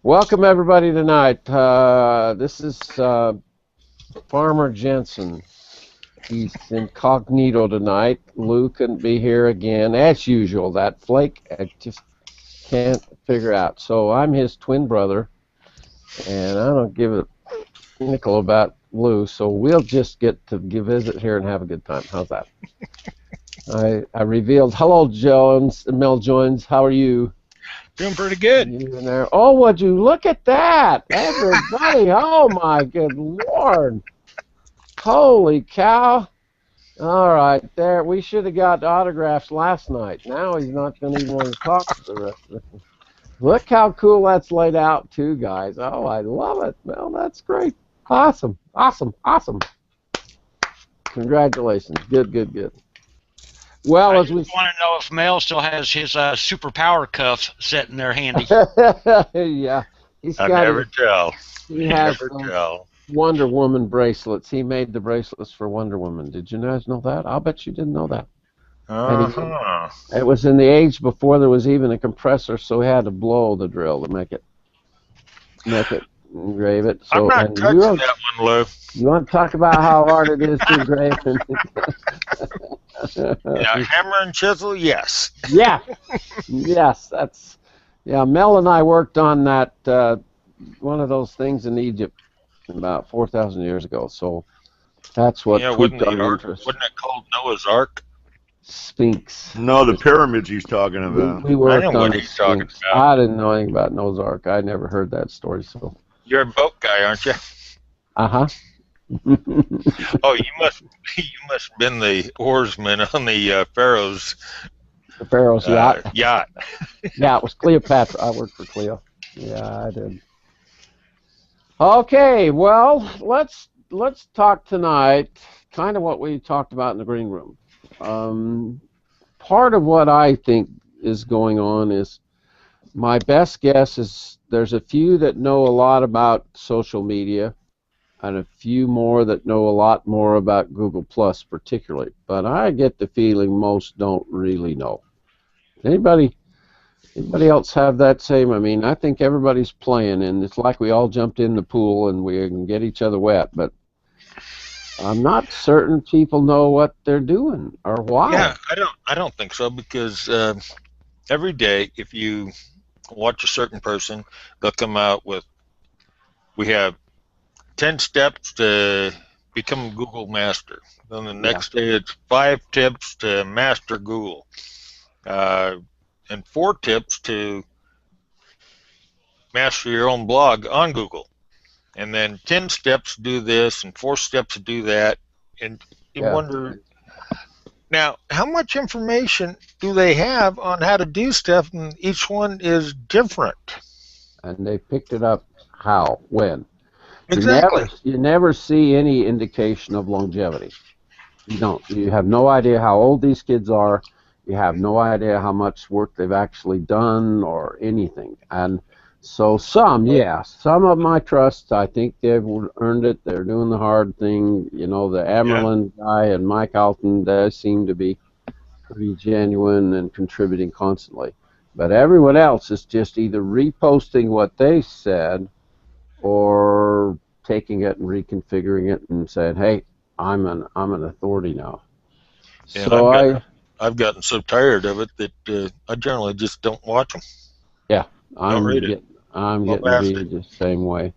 Welcome everybody tonight. This is Farmer Jensen. He's incognito tonight. Lou couldn't be here again, as usual. That flake, I just can't figure out. So I'm his twin brother, and I don't give a nickel about Lou. So we'll just get to visit here and have a good time. How's that? I revealed. Hello, Jones. Mel Jones. How are you? Doing pretty good. You in there? Oh, would you look at that, everybody? Oh my good Lord! Holy cow! All right, there. We should have got autographs last night. Now he's not going to even want to talk to the rest of it. Look how cool that's laid out, too, guys. Oh, I love it. Well, that's great. Awesome, awesome, awesome. Congratulations. Good, good, good. Well, I as we just want to know if Mel still has his superpower cuff sitting there handy. yeah, he's I got. never tell. He has Never tell. Wonder Woman bracelets. He made the bracelets for Wonder Woman. Did you guys know that? I'll bet you didn't know that. Uh-huh. It was in the age before there was even a compressor, so he had to blow the drill to make it engrave it. So, I'm not touching that one, Lou. You want to talk about how hard it is to engrave? Yeah, hammer and chisel, yes. Yeah, yes, that's. Yeah, Mel and I worked on that one of those things in Egypt about 4,000 years ago. So that's what wasn't piqued our interest. Wasn't it called Noah's Ark? Sphinx. No, the pyramids he's talking about. We worked I know on what he's talking Sphinx. about. I didn't know anything about Noah's Ark. I never heard that story. So. You're a boat guy, aren't you? Uh-huh. Oh, you must have been the oarsman on the Pharaoh's. The Pharaoh's yacht. Yacht. Yeah, it was Cleopatra. I worked for Cleo. Yeah, I did. Okay, well, let's talk tonight. Kind of what we talked about in the green room. Part of what I think is going on is my best guess is there's a few that know a lot about social media and a few more that know a lot more about Google Plus particularly. But I get the feeling most don't really know. Anybody else have that same? I mean, I think everybody's playing, and it's like we all jumped in the pool and we can get each other wet, but I'm not certain people know what they're doing or why. Yeah, I don't think so, because every day if you watch a certain person, they'll come out with, we have 10 steps to become a Google master. Then the next day it's 5 tips to master Google, and 4 tips to master your own blog on Google, and then 10 steps to do this and 4 steps to do that. And you wonder, now, how much information do they have on how to do stuff, and each one is different. And they picked it up how, when. Exactly. You never see any indication of longevity. You don't. You have no idea how old these kids are. You have no idea how much work they've actually done or anything. And so some of my trust, I think they've earned it. They're doing the hard thing. You know, the Amerlin guy and Mike Alton, they seem to be pretty genuine and contributing constantly. But everyone else is just either reposting what they said or taking it and reconfiguring it and saying, "Hey, I'm an authority now." And so I've gotten so tired of it that I generally just don't watch them. Yeah, I'm getting to be the same way.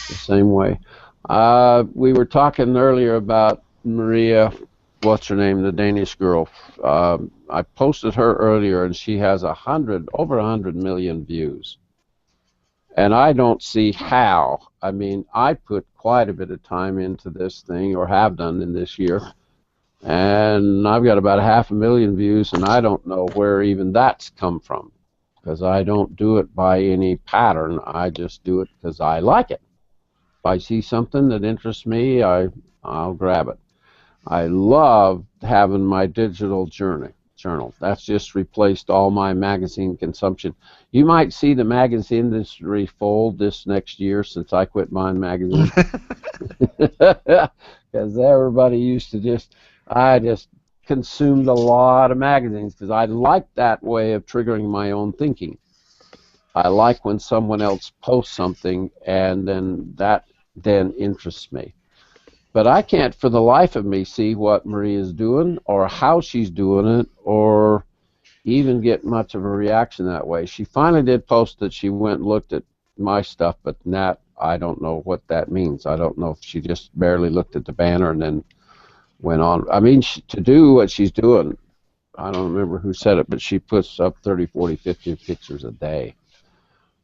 The same way. We were talking earlier about Maria, what's her name, the Danish girl. I posted her earlier, and she has over 100 million views. And I don't see how. I mean, I put quite a bit of time into this thing, or have done in this year, and I've got about 500,000 views, and I don't know where even that's come from, because I don't do it by any pattern. I just do it because I like it. If I see something that interests me, I'll grab it. I love having my digital journal. That's just replaced all my magazine consumption. You might see the magazine industry fold this next year since I quit buying magazines. Because everybody used to I just consumed a lot of magazines because I liked that way of triggering my own thinking. I like when someone else posts something, and then that then interests me. But I can't for the life of me see what Maria's doing or how she's doing it or even get much of a reaction that way. She finally did post that she went and looked at my stuff, but that, I don't know what that means. I don't know if she just barely looked at the banner and then went on. I mean, to do what she's doing, I don't remember who said it, but she puts up 30, 40, 50 pictures a day.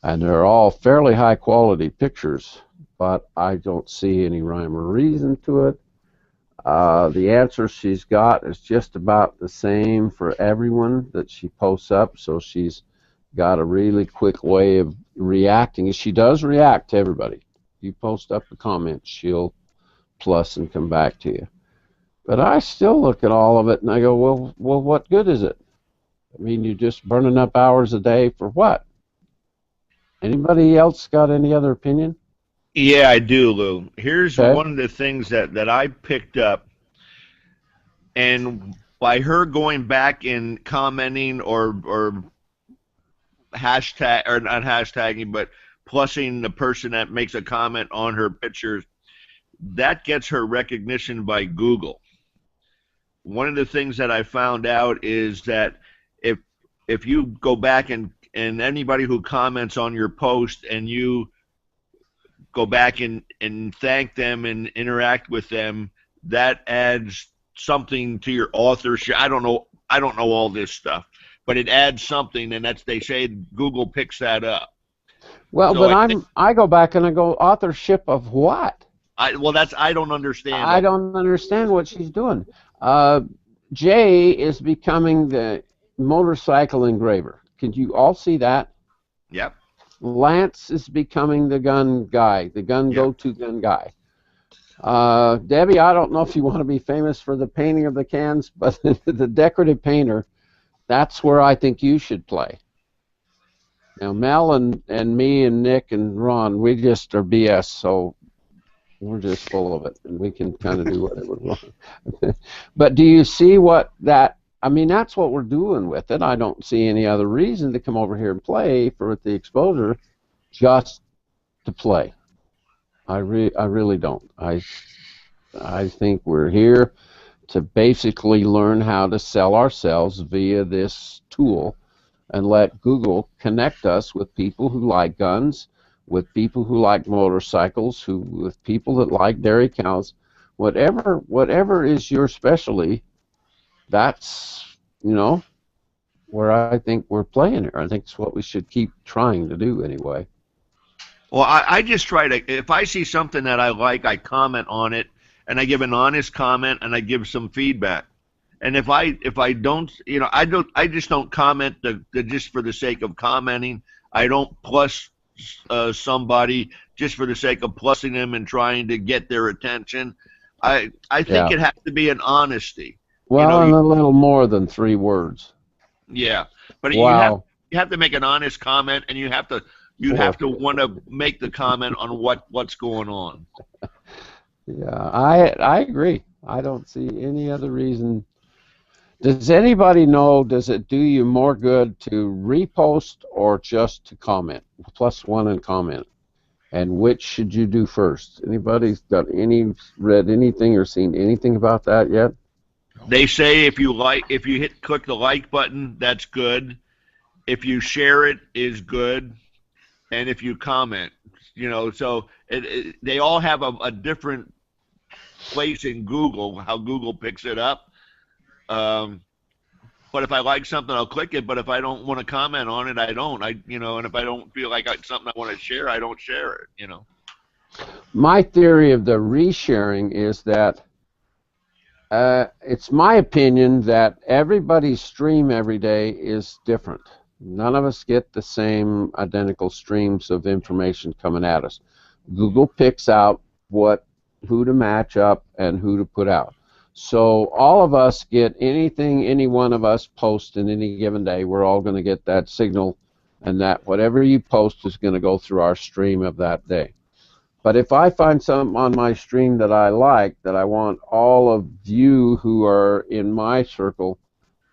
And they're all fairly high quality pictures, but I don't see any rhyme or reason to it. The answer she's got is just about the same for everyone that she posts up, so she's got a really quick way of reacting. She does react to everybody. You post up a comment, she'll plus and come back to you. But I still look at all of it and I go, well, what good is it? I mean, you're just burning up hours a day for what? Anybody else got any other opinion? Yeah, I do, Lou. Here's Okay. one of the things that I picked up, and by her going back and commenting or hashtag, or not hashtagging, but plussing the person that makes a comment on her pictures, that gets her recognition by Google. One of the things that I found out is that if you go back and anybody who comments on your post and you go back and thank them and interact with them, that adds something to your authorship. I don't know all this stuff, but it adds something, and that's, they say Google picks that up. Well, So but I go back and I go, authorship of what? I don't understand. I don't understand what she's doing. Jay is becoming the motorcycle engraver. Can you all see that? Yep. Lance is becoming the gun guy, the gun go-to gun guy. Debbie, I don't know if you want to be famous for the painting of the cans, but the decorative painter, that's where I think you should play. Now, Mel and me and Nick and Ron, we just are BS, so we're just full of it, and we can kind of do whatever we want. But do you see what that, I mean, that's what we're doing with it. I don't see any other reason to come over here and play for the exposure, just to play. I really don't. I think we're here to basically learn how to sell ourselves via this tool and let Google connect us with people who like guns, with people who like motorcycles, with people that like dairy cows, whatever is your specialty. That's, where I think we're playing here. I think it's what we should keep trying to do anyway. Well, I just try to, if I see something that I like, I comment on it, and I give an honest comment, and I give some feedback. And if I don't, I just don't comment just for the sake of commenting. I don't plus somebody just for the sake of plussing them and trying to get their attention. I think it has to be an honesty. Well, and a little more than 3 words. Yeah, but wow. you have to make an honest comment, and you have to want to make the comment on what's going on. Yeah, I agree. I don't see any other reason. Does anybody know, does it do you more good to repost or just to comment? +1 and comment. And which should you do first? Anybody's read anything or seen anything about that yet? They say if you click the like button, that's good. If you share it, is good. And if you comment, so they all have a different place in Google, how Google picks it up. But if I like something, I'll click it. But if I don't want to comment on it, I don't. And if I don't feel like it's something I want to share, I don't share it. My theory of the resharing is that it's my opinion that everybody's stream every day is different. None of us get the same identical streams of information coming at us. Google picks out who to match up and who to put out. So all of us get anything any one of us post in any given day. We're all going to get that signal, and that whatever you post is going to go through our stream of that day. But if I find something on my stream that I like, that I want all of you who are in my circle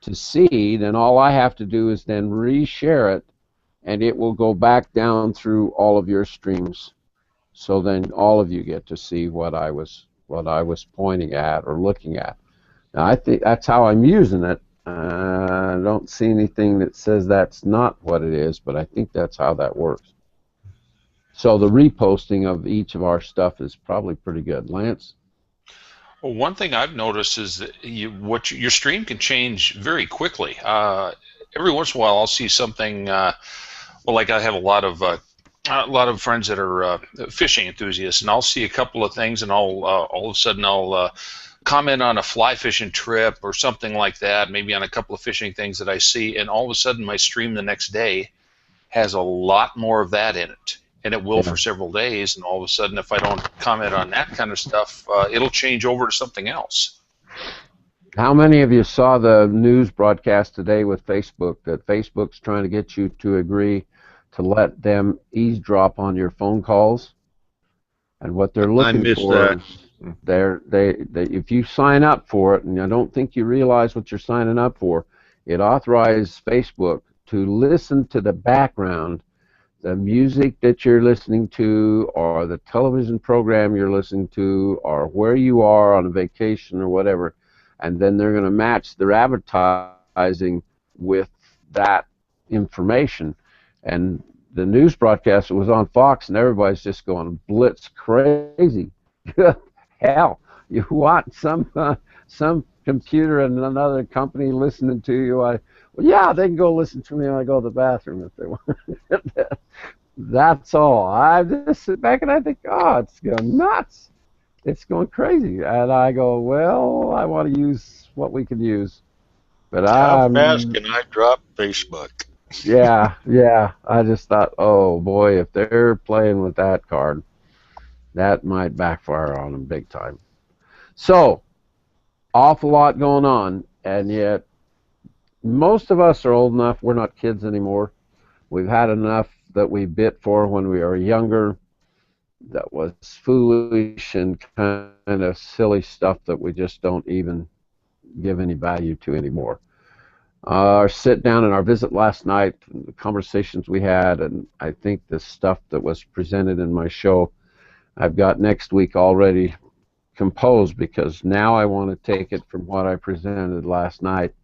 to see, then all I have to do is then reshare it and it will go back down through all of your streams. So then all of you get to see what I was pointing at or looking at. Now I think that's how I'm using it. I don't see anything that says that's not what it is, but I think that's how that works. So the reposting of each of our stuff is probably pretty good. Lance? Well, one thing I've noticed is that your stream can change very quickly. Every once in a while, I'll see something. Well, like I have a lot of friends that are fishing enthusiasts, and I'll see a couple of things, and I'll all of a sudden I'll comment on a fly fishing trip or something like that, maybe on a couple of fishing things that I see, and all of a sudden my stream the next day has a lot more of that in it. And it will for several days, and all of a sudden, if I don't comment on that kind of stuff, it'll change over to something else. How many of you saw the news broadcast today with Facebook that Facebook's trying to get you to agree to let them eavesdrop on your phone calls? And what they're looking for is if you sign up for it, and I don't think you realize what you're signing up for, it authorizes Facebook to listen to the background, the music that you're listening to, or the television program you're listening to, or where you are on a vacation or whatever, and then they're going to match their advertising with that information. And the news broadcast was on Fox, and everybody's just going blitz crazy. Hell, you want some computer and another company listening to you? Well, yeah, they can go listen to me when I go to the bathroom if they want. That's all. I just sit back and I think, oh, it's going nuts. It's going crazy. And I go, well, I want to use what we can use. But how fast can I drop Facebook? Yeah. I just thought, oh, boy, if they're playing with that card, that might backfire on them big time. So, awful lot going on, and yet most of us are old enough. We're not kids anymore. We've had enough that we bit for when we were younger that was foolish and kind of silly stuff that we just don't even give any value to anymore. Our sit down and our visit last night, the conversations we had, and I think the stuff that was presented in my show, I've got next week already composed, because now I want to take it from what I presented last night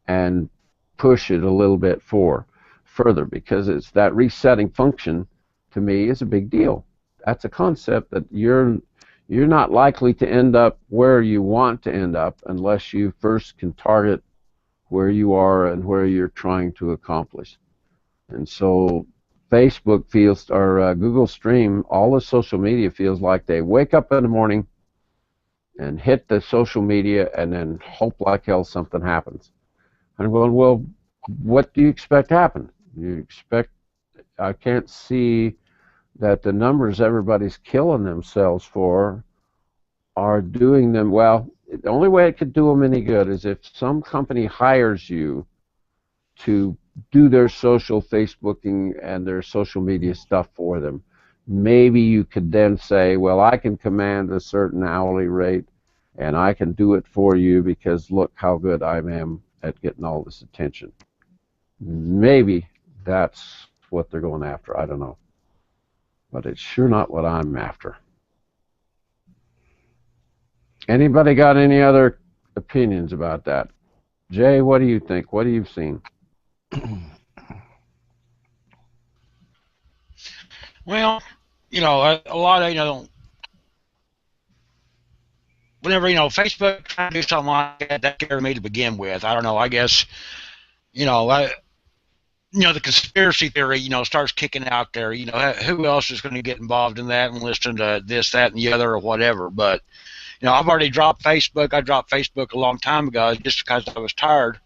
and push it a little bit further, because it's that resetting function to me is a big deal. That's a concept that you're not likely to end up where you want to end up unless you first can target where you are and where you're trying to accomplish. And so Facebook feels, or Google Stream, all the social media feels like they wake up in the morning and hit the social media and then hope like hell something happens. And I'm going, well, what do you expect to happen? You expect, I can't see that the numbers everybody's killing themselves for are doing them well. The only way it could do them any good is if some company hires you to do their social Facebooking and their social media stuff for them. Maybe you could then say, well, I can command a certain hourly rate and I can do it for you because look how good I am at getting all this attention. Maybe that's what they're going after. I don't know. But it's sure not what I'm after. Anybody got any other opinions about that? Jay, what do you think? What have you seen? Well, a lot of, whenever, Facebook trying to do something like that scared me to begin with. I don't know, I guess, the conspiracy theory, starts kicking out there. Who else is going to get involved in that and listen to this, that, and the other or whatever. But, I've already dropped Facebook. I dropped Facebook a long time ago just because I was tired.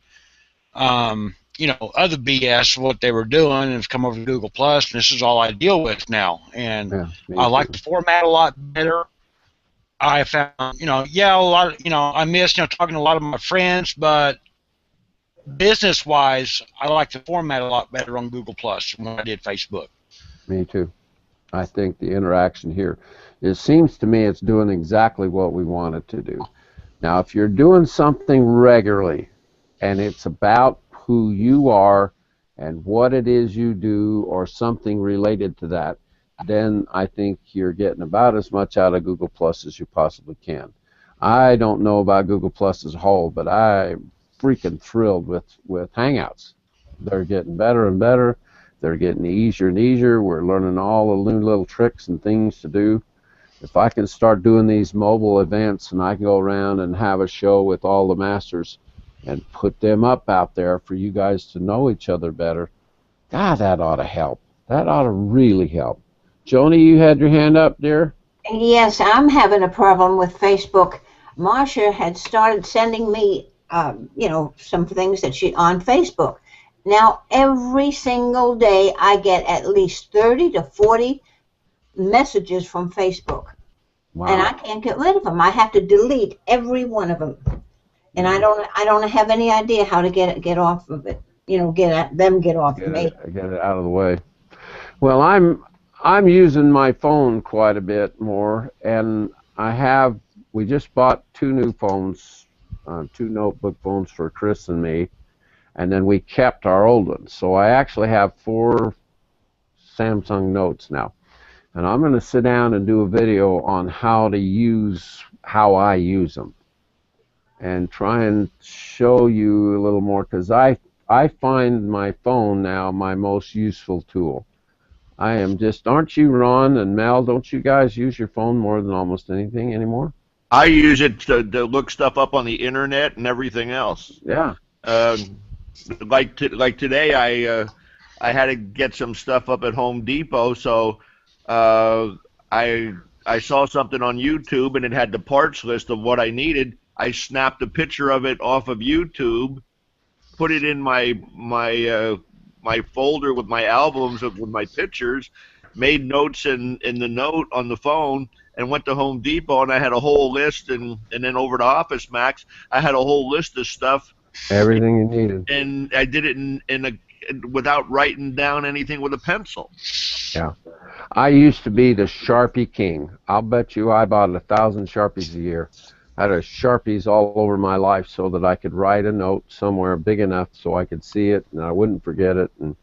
Other BS, what they were doing, and it's come over to Google Plus, and this is all I deal with now. And I like the format a lot better. I found, a lot of, I miss, talking to a lot of my friends, but business-wise, I like the format a lot better on Google Plus than when I did Facebook. Me too. I think the interaction here, it seems to me it's doing exactly what we want it to do. Now, if you're doing something regularly and it's about who you are and what it is you do or something related to that, then I think you're getting about as much out of Google Plus as you possibly can. I don't know about Google Plus as a whole, but I'm freaking thrilled with Hangouts. They're getting better and better. They're getting easier and easier. We're learning all the new little tricks and things to do. If I can start doing these mobile events and I can go around and have a show with all the masters and put them up out there for you guys to know each other better, God, that ought to help. That ought to really help. Joni, you had your hand up, dear? Yes, I'm having a problem with Facebook. Marcia had started sending me, some things that she on Facebook. Now, every single day, I get at least 30 to 40 messages from Facebook. Wow. And I can't get rid of them. I have to delete every one of them. And I don't have any idea how to get off of it. Get off of me. Get it out of the way. Well, I'm using my phone quite a bit more, and we just bought 2 new phones, 2 notebook phones for Chris and me, and then we kept our old ones. So I actually have 4 Samsung Notes now. And I'm going to sit down and do a video on how I use them, and try and show you a little more, because I find my phone now my most useful tool. Aren't you, Ron and Mel, don't you guys use your phone more than almost anything anymore? I use it to look stuff up on the internet and everything else. Yeah. Like today, I had to get some stuff up at Home Depot, so I saw something on YouTube and it had the parts list of what I needed. I snapped a picture of it off of YouTube, put it in my folder with my albums with my pictures, made notes in the note on the phone, and went to Home Depot, and I had a whole list, and then over to Office Max, I had a whole list of stuff. Everything you needed. And I did it without writing down anything with a pencil. Yeah. I used to be the Sharpie king. I'll bet you I bought 1,000 Sharpies a year. I had Sharpies all over my life so that I could write a note somewhere big enough so I could see it and I wouldn't forget it and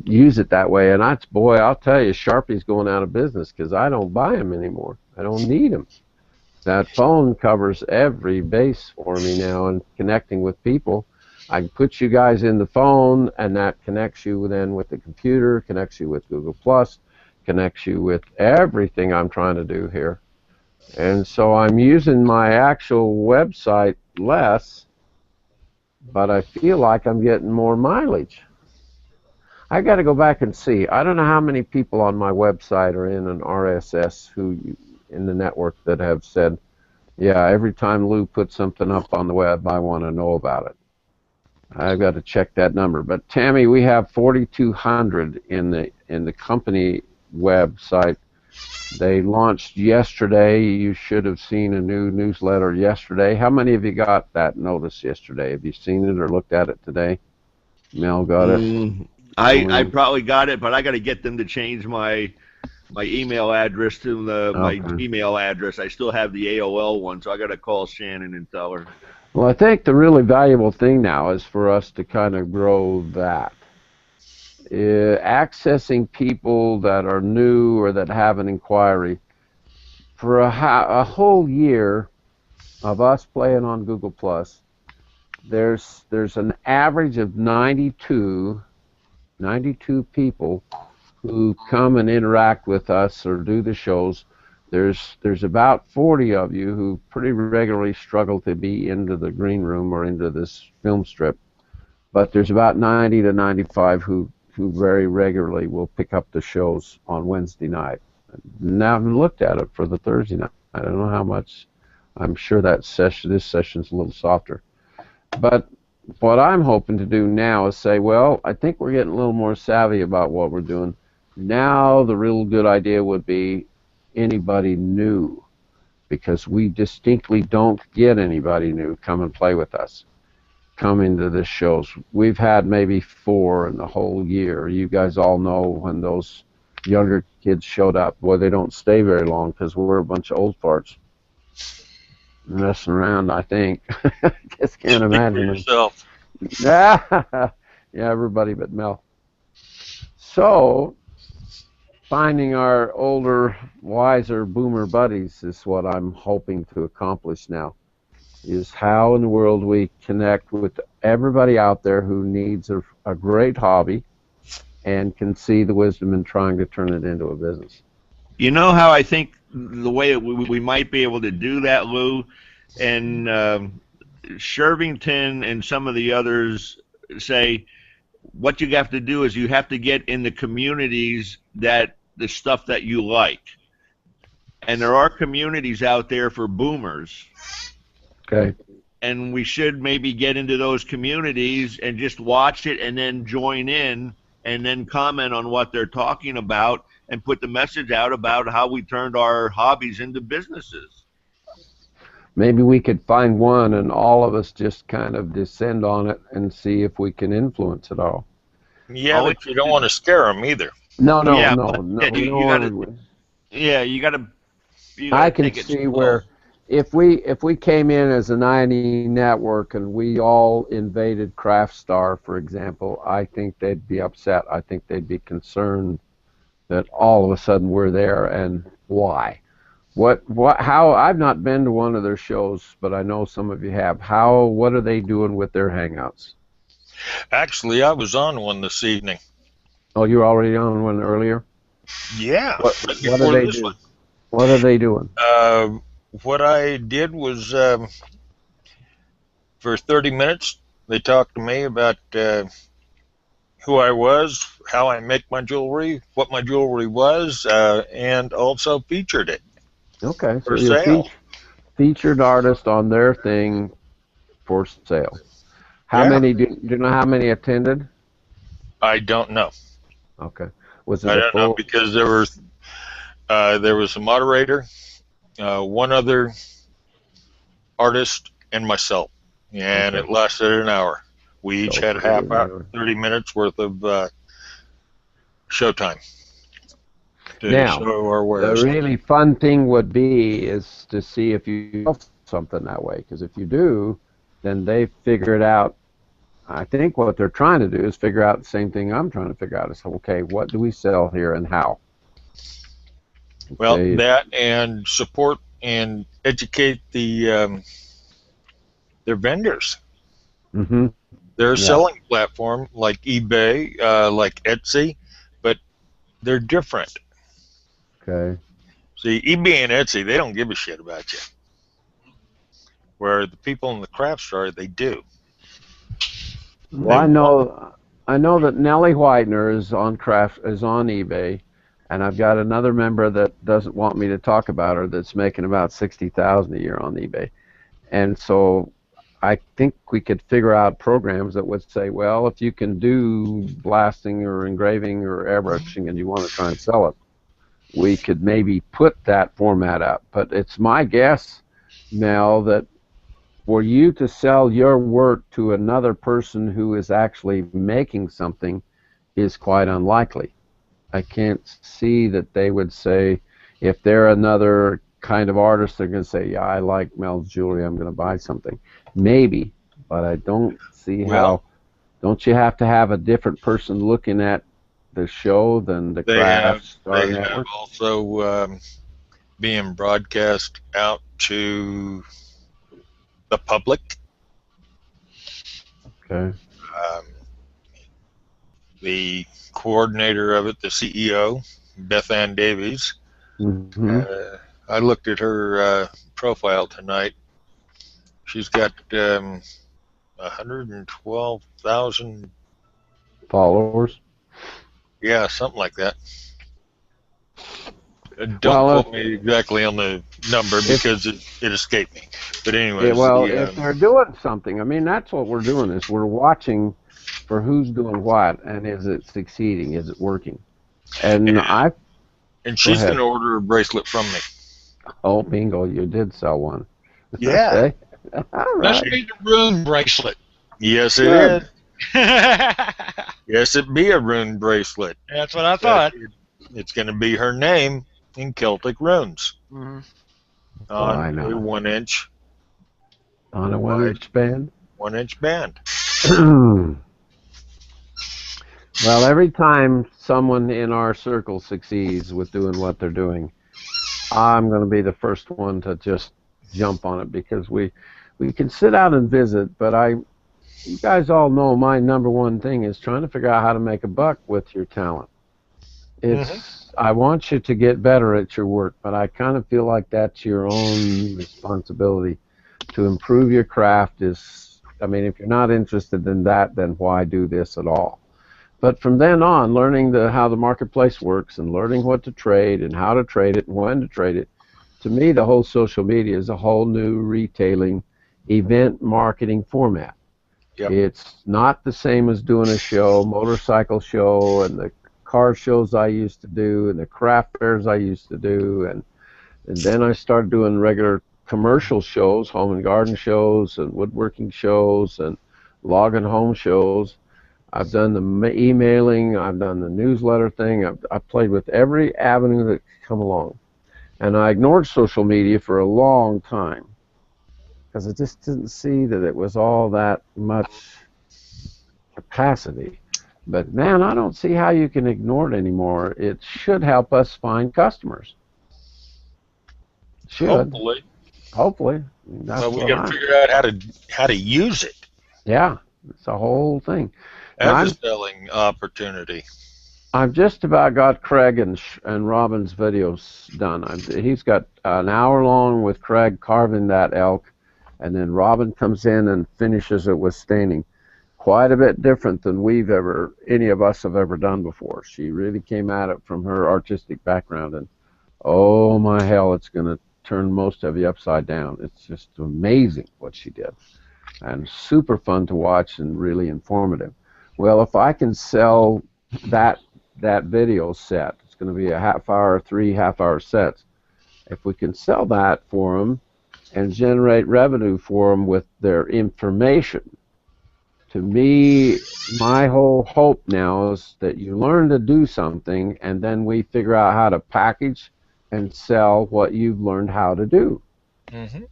use it that way. And I'll tell you, Sharpie's going out of business because I don't buy them anymore. I don't need them. That phone covers every base for me now, and connecting with people. I can put you guys in the phone, and that connects you then with the computer, connects you with Google Plus, connects you with everything I'm trying to do here. And so I'm using my actual website less, but I feel like I'm getting more mileage. I got to go back and see. I don't know how many people on my website are in an RSS in the network that have said, yeah, every time Lou puts something up on the web, I want to know about it. I've got to check that number. But Tammy, we have 4,200 in the company website. They launched yesterday. You should have seen a new newsletter yesterday. How many of you got that notice yesterday? Have you seen it or looked at it today? Mel got it. I probably got it, but I got to get them to change my email address to my Gmail address. I still have the AOL one, so I got to call Shannon and tell her. Well, I think the really valuable thing now is for us to kind of grow that. Accessing people that are new or that have an inquiry. For a whole year of us playing on Google Plus, there's an average of 92 people who come and interact with us or do the shows. There's about 40 of you who pretty regularly struggle to be into the green room or into this film strip, but there's about 90 to 95 who very regularly will pick up the shows on Wednesday night. Now I've looked at it for the Thursday night. I don't know how much. I'm sure this session's a little softer. But what I'm hoping to do now is say, well, I think we're getting a little more savvy about what we're doing. Now the real good idea would be anybody new, because we distinctly don't get anybody new come and play with us, come into the shows. We've had maybe 4 in the whole year. You guys all know when those younger kids showed up, boy, they don't stay very long because we're a bunch of old farts messing around, I think. Just can't imagine. Yourself. Yeah, everybody but Mel. So, finding our older, wiser boomer buddies is what I'm hoping to accomplish now. Is how in the world we connect with everybody out there who needs a great hobby and can see the wisdom in trying to turn it into a business. You know how I think the way we might be able to do that, Lou, and Shervington and some of the others say what you have to do is you have to get in the communities that the stuff that you like. And there are communities out there for boomers. Okay. And we should maybe get into those communities and just watch it and then join in and then comment on what they're talking about and put the message out about how we turned our hobbies into businesses. Maybe we could find one and all of us just kind of descend on it and see if we can influence it all. Yeah, but you don't want to scare them either. No. Yeah, you got to. I can see where if we came in as an I&E network and we all invaded Craftstar, for example, I think they'd be upset. I think they'd be concerned that all of a sudden we're there and why. How I've not been to one of their shows, but I know some of you have. What are they doing with their hangouts? Actually, I was on one this evening. Oh, you were already on one earlier? Yeah. What do they do? What are they doing? What I did was for 30 minutes, they talked to me about who I was, how I make my jewelry, what my jewelry was, and also featured it. Okay, for so you're sale. Featured artist on their thing for sale. How many? Do you know how many attended? I don't know. Okay, was it I don't know because there was a moderator, one other artist, and myself, and it lasted an hour. We each had half hour, 30 minutes worth of showtime to show our wares. The really fun thing would be is to see if you sell something that way, because if you do, then they figure it out. I think what they're trying to do is figure out the same thing I'm trying to figure out is, okay, what do we sell here and how? Okay. Well, that and support and educate their vendors. Mm-hmm. They're a selling platform like eBay, like Etsy, but they're different. Okay. See, eBay and Etsy, they don't give a shit about you. Where the people in the Craftstar, they do. Well, I know that Nellie Whitener is on eBay, and I've got another member that doesn't want me to talk about her that's making about $60,000 a year on eBay, and so I think we could figure out programs that would say, well, if you can do blasting or engraving or airbrushing and you want to try and sell it, we could maybe put that format up. But it's my guess, Mel, that for you to sell your work to another person who is actually making something is quite unlikely. I can't see that they would say, if they're another kind of artist, they're going to say, yeah, I like Mel's jewelry, I'm going to buy something. Maybe, but I don't see how. Don't you have to have a different person looking at the show than the Craftstar Network? Have also being broadcast out to the public. Okay. The coordinator of it, the CEO, Beth Ann Davies. Mm-hmm. I looked at her profile tonight. She's got 112,000 followers. Yeah, something like that. Don't quote me exactly on the number because it escaped me. But anyways. If they're doing something, I mean, that's what we're doing is we're watching for who's doing what and is it succeeding, is it working. And she's going to order a bracelet from me. Oh, bingo, you did sell one. Yeah. Okay. All right. Must be the rune bracelet. Yes, it is. Yes, it be a rune bracelet. That's what I thought. It's going to be her name in Celtic runes. Mm-hmm. On a 1 inch. On a 1 inch band? 1 inch band. Well, every time someone in our circle succeeds with doing what they're doing, I'm going to be the first one to just jump on it, because we can sit out and visit, but you guys all know my number one thing is trying to figure out how to make a buck with your talent. I want you to get better at your work, but I kind of feel like that's your own responsibility to improve your craft. I mean, if you're not interested in that, then why do this at all? But from then on, learning how the marketplace works and learning what to trade and how to trade it and when to trade it, to me, the whole social media is a whole new retailing event marketing format. Yep. It's not the same as doing a show, motorcycle show, and the car shows I used to do, and the craft fairs I used to do, and then I started doing regular commercial shows, home and garden shows, and woodworking shows, and log and home shows. I've done the emailing, I've done the newsletter thing, I've played with every avenue that could come along. And I ignored social media for a long time, because I just didn't see that it was all that much capacity. But man, I don't see how you can ignore it anymore. It should help us find customers. Should. Hopefully. Well, we got to figure out how to use it. Yeah, it's a whole thing. As a selling opportunity. I've just about got Craig and Robin's videos done. He's got an hour long with Craig carving that elk, and then Robin comes in and finishes it with staining. Quite a bit different than any of us have ever done before. She really came at it from her artistic background, and oh my hell, it's going to turn most of you upside down. It's just amazing what she did, and super fun to watch and really informative. Well, if I can sell that video set, it's going to be a half-hour, 3 half-hour sets. If we can sell that for them and generate revenue for them with their information, to me, my whole hope now is that you learn to do something, and then we figure out how to package and sell what you've learned how to do. Mm-hmm.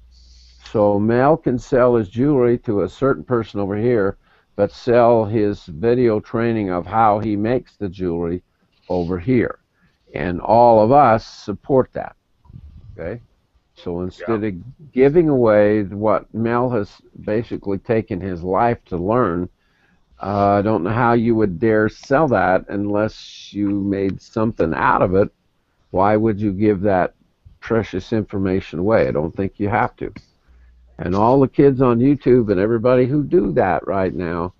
So Mel can sell his jewelry to a certain person over here, but sell his video training of how he makes the jewelry over here. And all of us support that. Okay? So instead of giving away what Mel has basically taken his life to learn, I don't know how you would dare sell that unless you made something out of it. Why would you give that precious information away? I don't think you have to. And all the kids on YouTube and everybody who do that right now,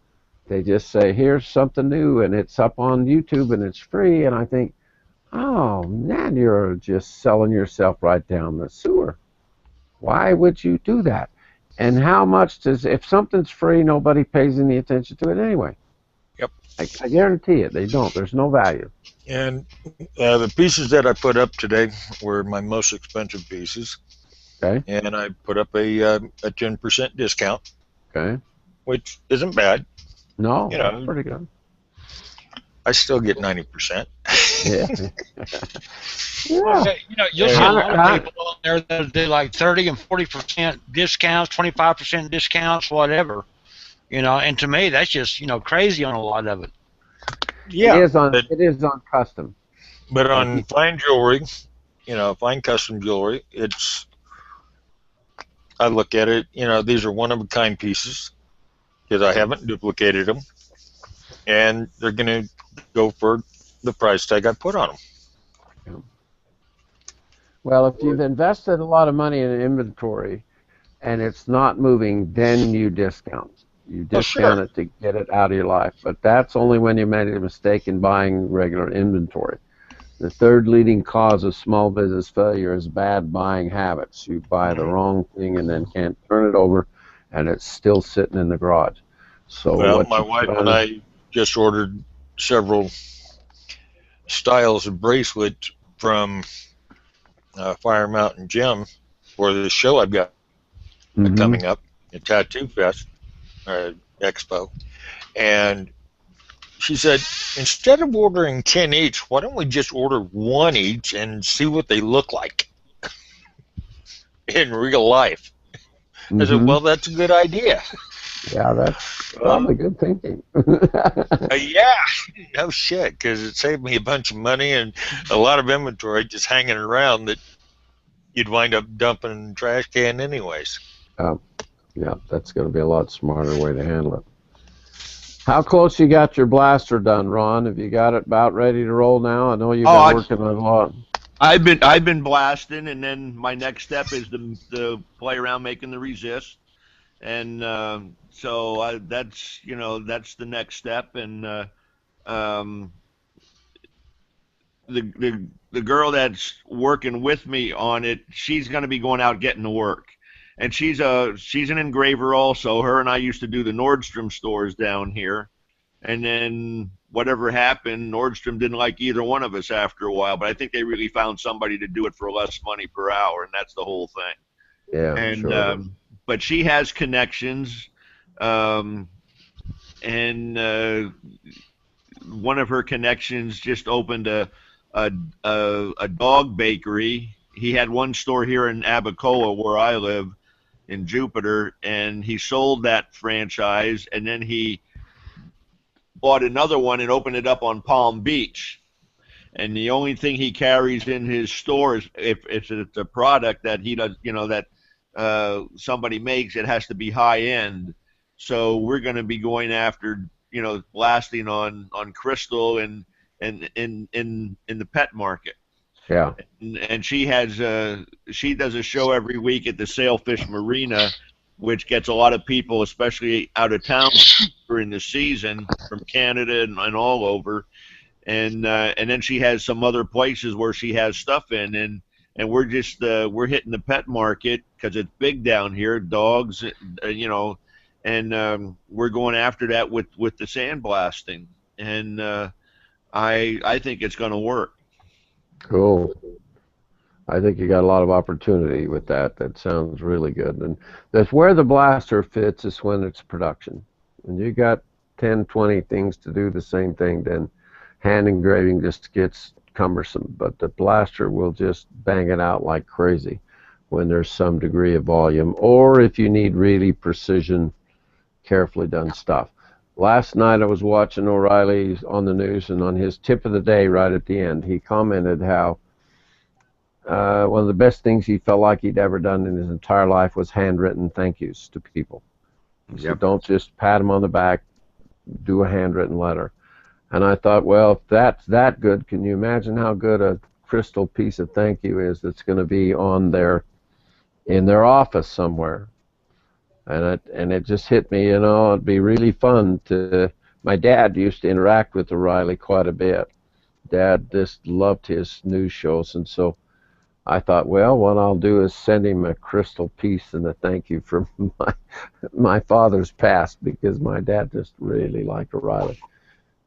they just say, here's something new, and it's up on YouTube, and it's free. And I think, oh, man, you're just selling yourself right down the sewer. Why would you do that? And how much if something's free, nobody pays any attention to it anyway. Yep. I guarantee it. They don't. There's no value. And the pieces that I put up today were my most expensive pieces. Okay. And I put up a 10% discount. Okay. Which isn't bad. No, that's pretty good. I still get 90%. Yeah. You'll see a lot of people on there that do like 30 and 40% discounts, 25% discounts, whatever. And to me, that's just crazy on a lot of it. Yeah, it is on custom. But on fine jewelry, fine custom jewelry, I look at it, these are one-of-a-kind pieces because I haven't duplicated them, and they're going to go for the price tag I put on them. Yeah. Well, if you've invested a lot of money in inventory and it's not moving, then you discount. You discount it to get it out of your life. But that's only when you made a mistake in buying regular inventory. The third leading cause of small business failure is bad buying habits. You buy the wrong thing and then can't turn it over, and it's still sitting in the garage. So well, my wife and I just ordered several styles of bracelets from Fire Mountain Gem for the show I've got coming up at Tattoo Fest Expo, and she said, instead of ordering 10 each, why don't we just order 1 each and see what they look like in real life? I said, well, that's a good idea. Yeah, that's probably good thinking. Yeah, no shit, because it saved me a bunch of money and a lot of inventory just hanging around that you'd wind up dumping in the trash can anyways. Yeah, that's going to be a lot smarter way to handle it. How close you got your blaster done, Ron? Have you got it about ready to roll now? I know you've been working on a lot. I've been blasting, and then my next step is to play around making the resist, and so that's that's the next step, and um, the girl that's working with me on it, she's going to be going out getting to work, and she's an engraver also. Her and I used to do the Nordstrom stores down here, and then whatever happened, Nordstrom didn't like either one of us after a while. But I think they really found somebody to do it for less money per hour, and that's the whole thing. Yeah, and sure. But she has connections, and one of her connections just opened a dog bakery. He had one store here in Abacoa where I live in Jupiter, and he sold that franchise, and then he bought another one and opened it up on Palm Beach. And the only thing he carries in his store is if it's a product that he does, that somebody makes, it has to be high end. So we're going to be going after, blasting on crystal and in the pet market. Yeah. And she does a show every week at the Sailfish Marina, which gets a lot of people, especially out of town during the season, from Canada and all over. And then she has some other places where she has stuff in, and we're just we're hitting the pet market because it's big down here, dogs, and we're going after that with the sandblasting, and I think it's going to work. Cool. I think you got a lot of opportunity with that. That sounds really good. And that's where the blaster fits, is when it's production. When you got 10, 20 things to do the same thing, then hand engraving just gets cumbersome. But the blaster will just bang it out like crazy when there's some degree of volume, or if you need really precision, carefully done stuff. Last night I was watching O'Reilly on the news, and on his tip of the day right at the end, he commented how one of the best things he felt like he'd ever done in his entire life was handwritten thank yous to people. He said, don't just pat them on the back, do a handwritten letter. And I thought, well, if that's that good, can you imagine how good a crystal piece of thank you is that's going to be on in their office somewhere? And it just hit me, it'd be really fun to. My dad used to interact with O'Reilly quite a bit. Dad just loved his news shows, and so I thought, well, what I'll do is send him a crystal piece and a thank you from my father's past, because my dad just really liked O'Reilly.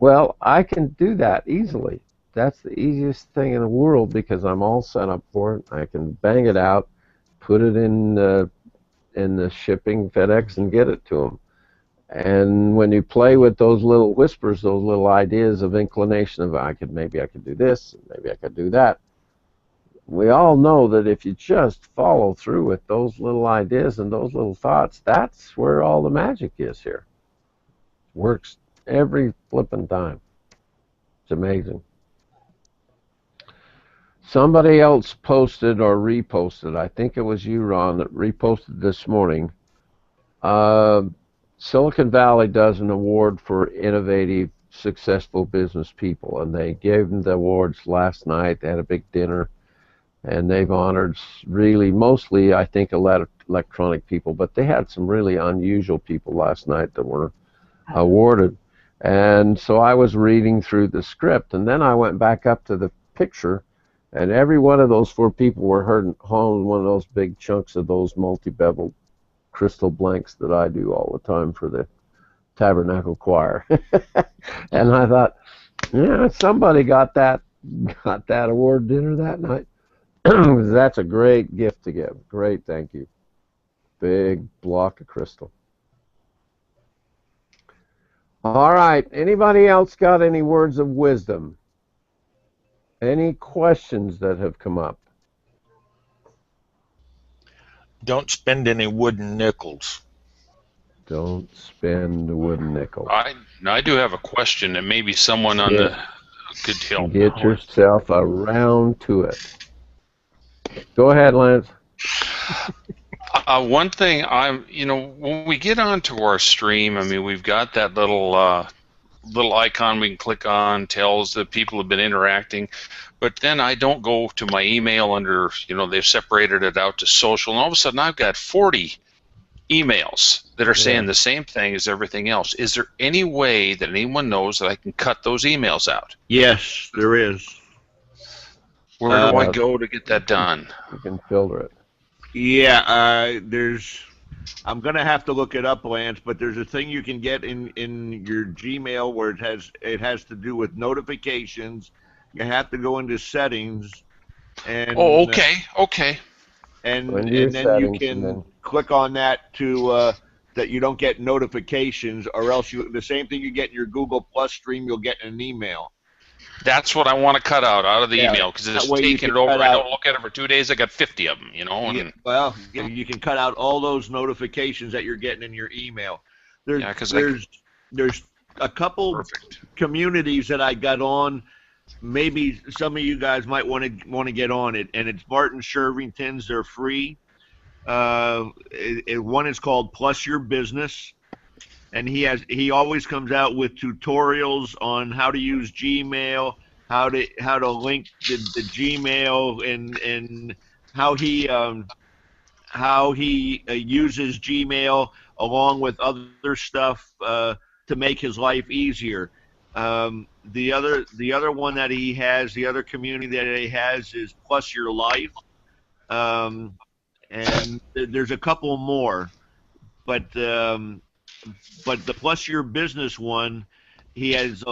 Well, I can do that easily. That's the easiest thing in the world, because I'm all set up for it. I can bang it out, put it in the shipping FedEx, and get it to them. And when you play with those little whispers, those little ideas of inclination of maybe I could do this, maybe I could do that. We all know that if you just follow through with those little ideas and those little thoughts, that's where all the magic is here. Works every flipping time. It's amazing. Somebody else posted or reposted, I think it was you, Ron, that reposted this morning. Silicon Valley does an award for innovative, successful business people, and they gave them the awards last night. They had a big dinner, and they've honored really mostly, I think, electronic people, but they had some really unusual people last night that were awarded. And so I was reading through the script, and then I went back up to the picture, and every one of those 4 people were holding one of those big chunks of those multi-beveled crystal blanks that I do all the time for the Tabernacle Choir. And I thought, yeah, somebody got that award dinner that night. That's a great gift to give. Great, thank you. Big block of crystal. All right, anybody else got any words of wisdom? Any questions that have come up? Don't spend any wooden nickels. Don't spend a wooden nickel. I do have a question, and maybe someone on the could help. Get yourself around to it. Go ahead, Lance. One thing when we get onto our stream, I mean, we've got that little icon we can click on, tells that people have been interacting, but then I don't go to my email under, they've separated it out to social, and all of a sudden I've got 40 emails that are saying the same thing as everything else. Is there any way that anyone knows that I can cut those emails out? Yes, there is. Where do I go to get that done? You can filter it. Yeah, I'm gonna have to look it up, Lance. But there's a thing you can get in your Gmail where it has to do with notifications. You have to go into settings, and okay. And then you can click on that to that you don't get notifications, or else the same thing you get in your Google Plus stream, you'll get in an email. That's what I want to cut out of the email, because it's taking it over. I don't look at it for 2 days. I got 50 of them, Well, you can cut out all those notifications that you're getting in your email. There's a couple communities that I got on. Maybe some of you guys might want to get on it, and it's Martin Shervington's. They're free. One is called Plus Your Business, and he always comes out with tutorials on how to use Gmail, how to link the Gmail, and how he uses Gmail along with other stuff to make his life easier. The other one that he has, the other community that he has, is Plus Your Life, and there's a couple more, but the Plus Your Business one, he has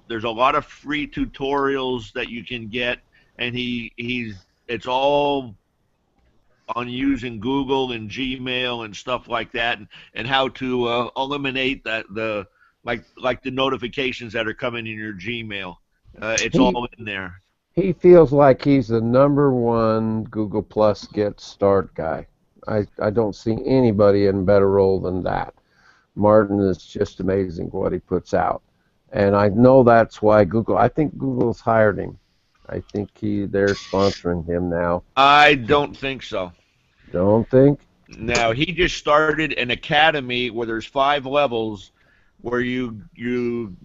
there's a lot of free tutorials that you can get, and it's all on using Google and Gmail and stuff like that, and how to eliminate the notifications that are coming in your Gmail. It's all in there. He feels like he's the #1 Google Plus Get Start guy. I don't see anybody in a better role than that. Martin is just amazing what he puts out. And I know that's why I think Google's hired him. I think they're sponsoring him now. I don't think so. Don't think? No, he just started an academy where there's 5 levels, where you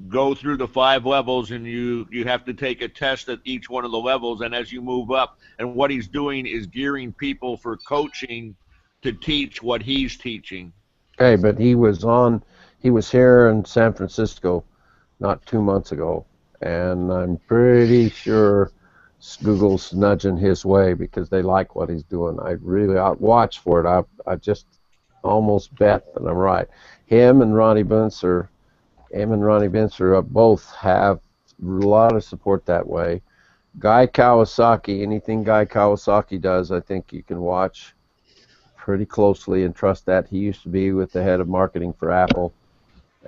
go through the 5 levels, and you have to take a test at each one of the levels, and as you move up, and what he's doing is gearing people for coaching to teach what he's teaching. Okay, but he was here in San Francisco not 2 months ago, and I'm pretty sure Google's nudging his way because they like what he's doing. I'll watch for it. I just almost bet that I'm right. Him and Ronnie Bincer both have a lot of support that way. Guy Kawasaki, anything Guy Kawasaki does, I think you can watch pretty closely and trust that. He used to be with the head of marketing for Apple,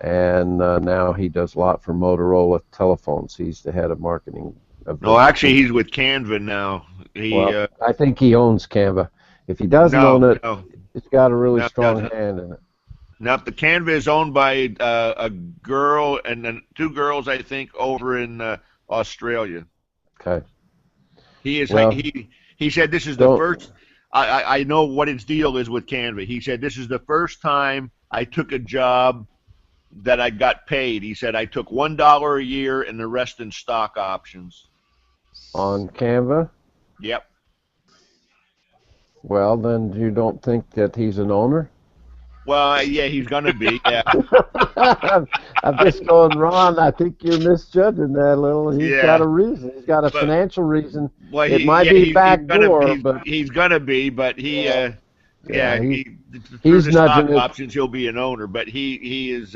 and now he does a lot for Motorola telephones. He's the head of marketing. No, actually, he's with Canva now. I think he owns Canva. If he doesn't own it, it's got a really strong hand in it. Now, the Canva is owned by a girl and then 2 girls, I think, over in Australia. Okay. He said this is the first. I know what his deal is with Canva. He said this is the first time I took a job that I got paid. He said I took $1 a year and the rest in stock options. On Canva? Yep. Well, then you don't think that he's an owner? Well, yeah, he's going to be, yeah. I'm just going, Ron, I think you're misjudging that a little. He's got a reason. He's got a financial reason. Well, it might be backdoor, but... He's going to be, but he's nudging stock options, he'll be an owner, but he is...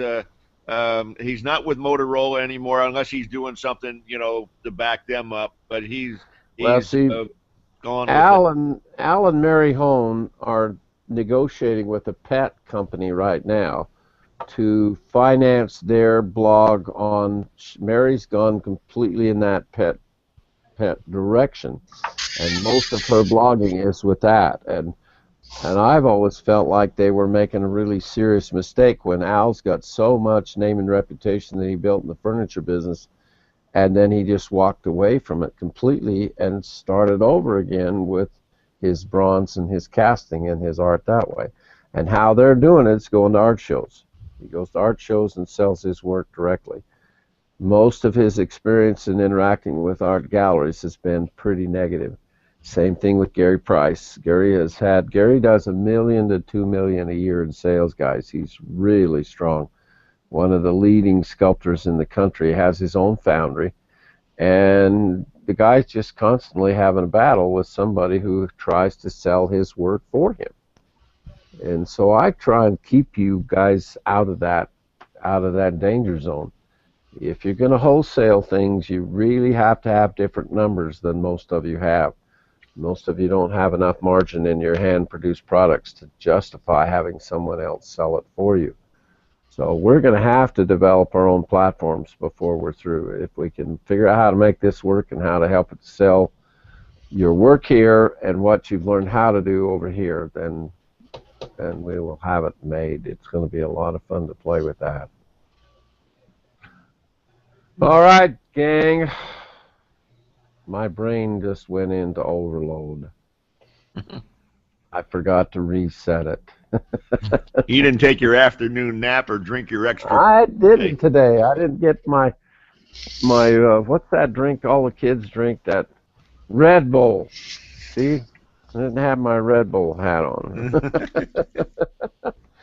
he's not with Motorola anymore unless he's doing something, to back them up. But he's gone. Al and Mary Hone are negotiating with a pet company right now to finance their blog on. Mary's gone completely in that pet direction, and most of her blogging is with that. And And I've always felt like they were making a really serious mistake when Al's got so much name and reputation that he built in the furniture business, and then he just walked away from it completely and started over again with his bronze and his casting and his art that way. And how they're doing it is going to art shows. He goes to art shows and sells his work directly. Most of his experience in interacting with art galleries has been pretty negative. Same thing with Gary Price. Gary does $1 million to $2 million a year in sales, guys. He's really strong. One of the leading sculptors in the country, has his own foundry, and the guy's just constantly having a battle with somebody who tries to sell his work for him. And so I try and keep you guys out of that danger zone. If you're going to wholesale things, you really have to have different numbers than most of you have. Most of you don't have enough margin in your hand-produced products to justify having someone else sell it for you. So we're going to have to develop our own platforms before we're through. If we can figure out how to make this work and how to help it sell your work here and what you've learned how to do over here, then we will have it made. It's going to be a lot of fun to play with that. All right, gang. My brain just went into overload. I forgot to reset it. You didn't take your afternoon nap or drink your extra. I didn't today. I didn't get my what's that drink all the kids drink? That Red Bull. See? I didn't have my Red Bull hat on.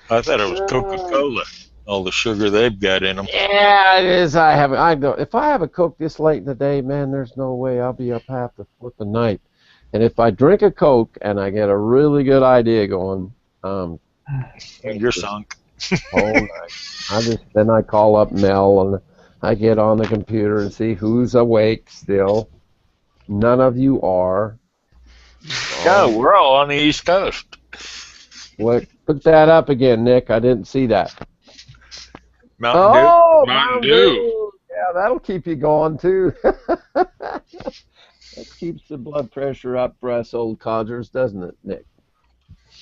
I thought it was Coca-Cola. All the sugar they've got in them. Yeah, it is. If I have a Coke this late in the day, man, there's no way I'll be up half the flipping night. And if I drink a Coke and I get a really good idea going, you're sunk. Whole night. Then I call up Mel and I get on the computer and see who's awake still. None of you are. No, we're all on the East Coast. What? Put that up again, Nick. I didn't see that. Mountain Dew. Oh, Mountain Dew. Yeah, that'll keep you going too. That keeps the blood pressure up for us old codgers, doesn't it, Nick?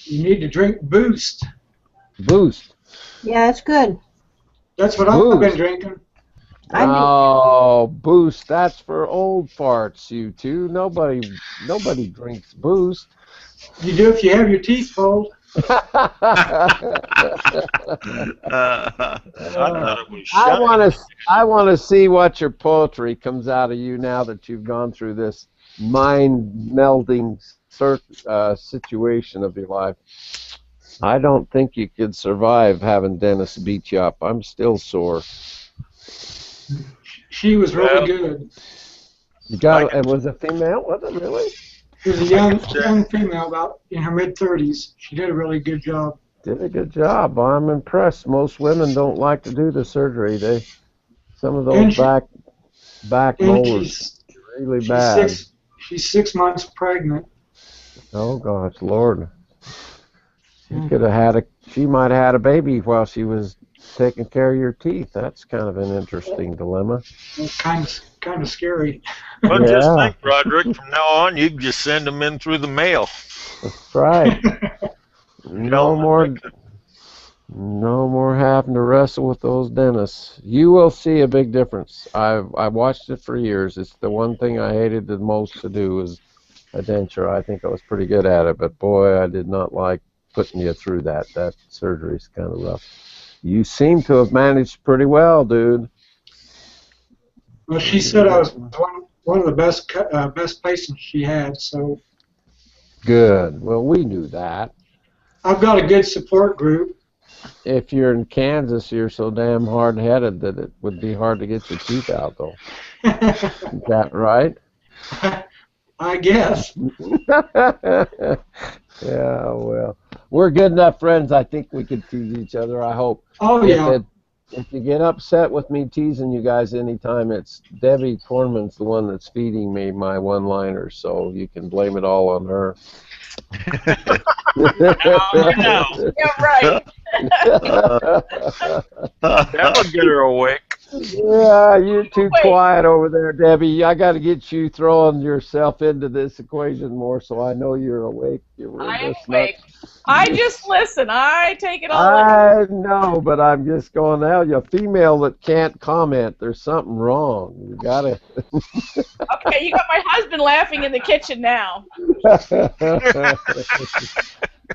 You need to drink Boost. Boost. Yeah, it's good. That's what Boost. I've been drinking. Oh, Boost. That's for old farts, you two. Nobody drinks Boost. You do if you have your teeth pulled. I want to see what your poetry comes out of you now that you've gone through this mind-melding situation of your life. I don't think you could survive having Dennis beat you up. I'm still sore. She was really good. You got it was a female? Was it really? She was a young female, about in her mid-30s. She did a really good job. Did a good job. I'm impressed. Most women don't like to do the surgery. Some of those back molars are really bad. She's 6 months pregnant. Oh gosh, Lord. She might have had a baby while she was taking care of your teeth. That's kind of an interesting dilemma. It's kind of scary. Well, just think, Roderick, from now on, you can just send them in through the mail. That's right. No more having to wrestle with those dentists. You will see a big difference. I've watched it for years. It's the one thing I hated the most to do was a denture. I think I was pretty good at it, but boy, I did not like putting you through that. That surgery's kind of rough. You seem to have managed pretty well, dude. Well, she said I was one of the best patients she had, so. Good. Well, we knew that. I've got a good support group. If you're in Kansas, you're so damn hard-headed that it would be hard to get your teeth out, though. Is that right? I guess. Yeah, well, we're good enough friends. I think we could tease each other, I hope. Oh, yeah. If you get upset with me teasing you guys anytime, it's Debbie Corman's the one that's feeding me my one-liners, so you can blame it all on her. No. You're right. That'll get her awake. Yeah, you're too quiet over there, Debbie. I got to get you throwing yourself into this equation more, so I know you're awake. I am awake. I just listen. I take it all in. I know, but I'm just going now. You're a female that can't comment. There's something wrong. You gotta. Okay, you got my husband laughing in the kitchen now.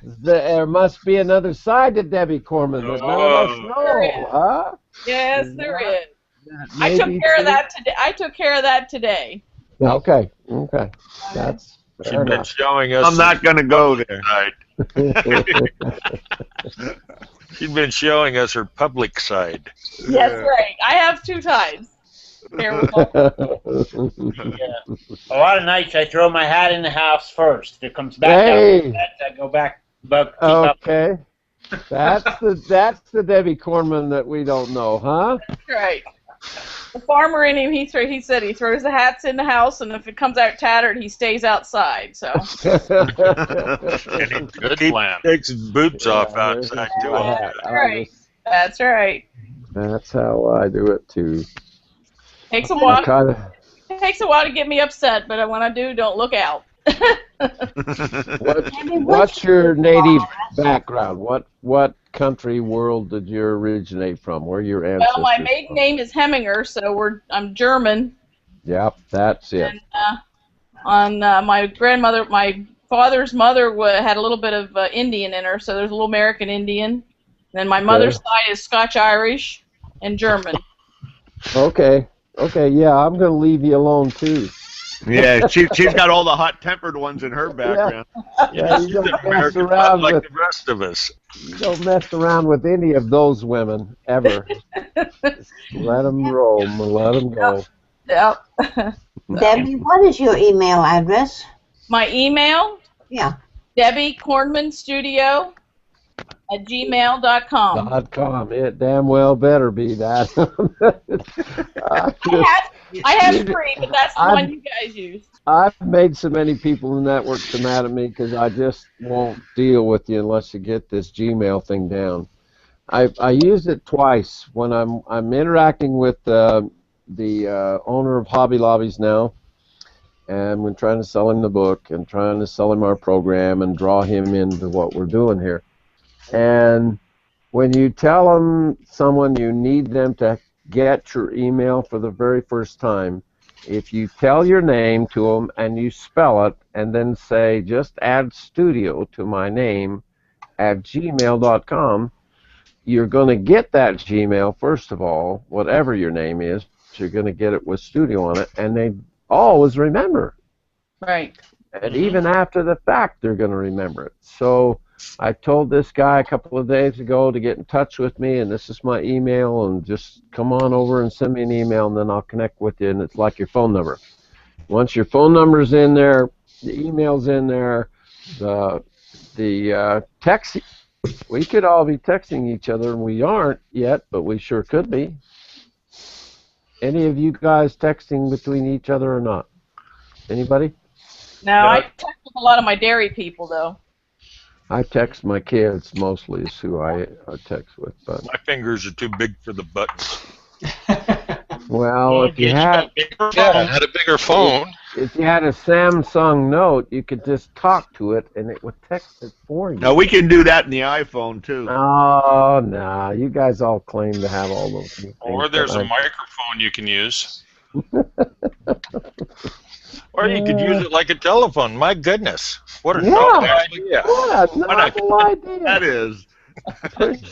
There must be another side to Debbie Corman that none of us know, huh? Yes, there is. I took care of that today. Okay. That's She's been showing us. I'm not going to go there. She's been showing us her public side. That's right. I have two sides. Yeah. A lot of nights I throw my hat in the house first. If it comes back out, I go back. Okay. That's the Debbie Corman that we don't know, huh? That's right. The farmer in him, he said he throws the hats in the house, and if it comes out tattered, he stays outside. So. Good plan. Takes his boots off outside too. That's right. That's right. That's how I do it too. Takes a while. It takes a while to get me upset, but when I do, don't look out. What's your native background? What country, world did you originate from? Where are your ancestors? Well, my maiden name is Heminger, so I'm German. Yep, that's it. And my grandmother, my father's mother had a little bit of Indian in her, so there's a little American Indian. And then my mother's side is Scotch-Irish and German. Okay, yeah, I'm going to leave you alone too. Yeah, she's got all the hot-tempered ones in her background. Yeah, you don't mess around like with the rest of us. You don't mess around with any of those women ever. Just let them roam and let them go. Yep. Debbie, what is your email address? My email? Yeah. Debbie Cornman Studio @gmail.com. It damn well better be that. I have three, but that's the one you guys use. I've made so many people in the network so mad at me because I just won't deal with you unless you get this Gmail thing down. I used it twice when I'm interacting with the owner of Hobby Lobbies now, and we're trying to sell him the book and trying to sell him our program and draw him into what we're doing here. And when you tell someone you need them to get your email for the very first time, if you tell your name to them and you spell it and then say just add studio to my name @gmail.com, you're going to get that Gmail first of all, whatever your name is. You're going to get it with studio on it, and they always remember. Right. And even after the fact, they're going to remember it. So I told this guy a couple of days ago to get in touch with me, and this is my email, and just come on over and send me an email, and then I'll connect with you, and it's like your phone number. Once your phone number's in there, the email's in there, the text, we could all be texting each other, and we aren't yet, but we sure could be. Any of you guys texting between each other or not? Anybody? No, I text with a lot of my dairy people, though. I text my kids mostly is who I text with, but my fingers are too big for the buttons. Well, if you had a bigger phone. If you had a Samsung Note, you could just talk to it and it would text it for you. No, we can do that in the iPhone too. Oh no, you guys all claim to have all those things. Or there's a microphone you can use. Or you could use it like a telephone. My goodness, what a novel idea! What a novel idea that is.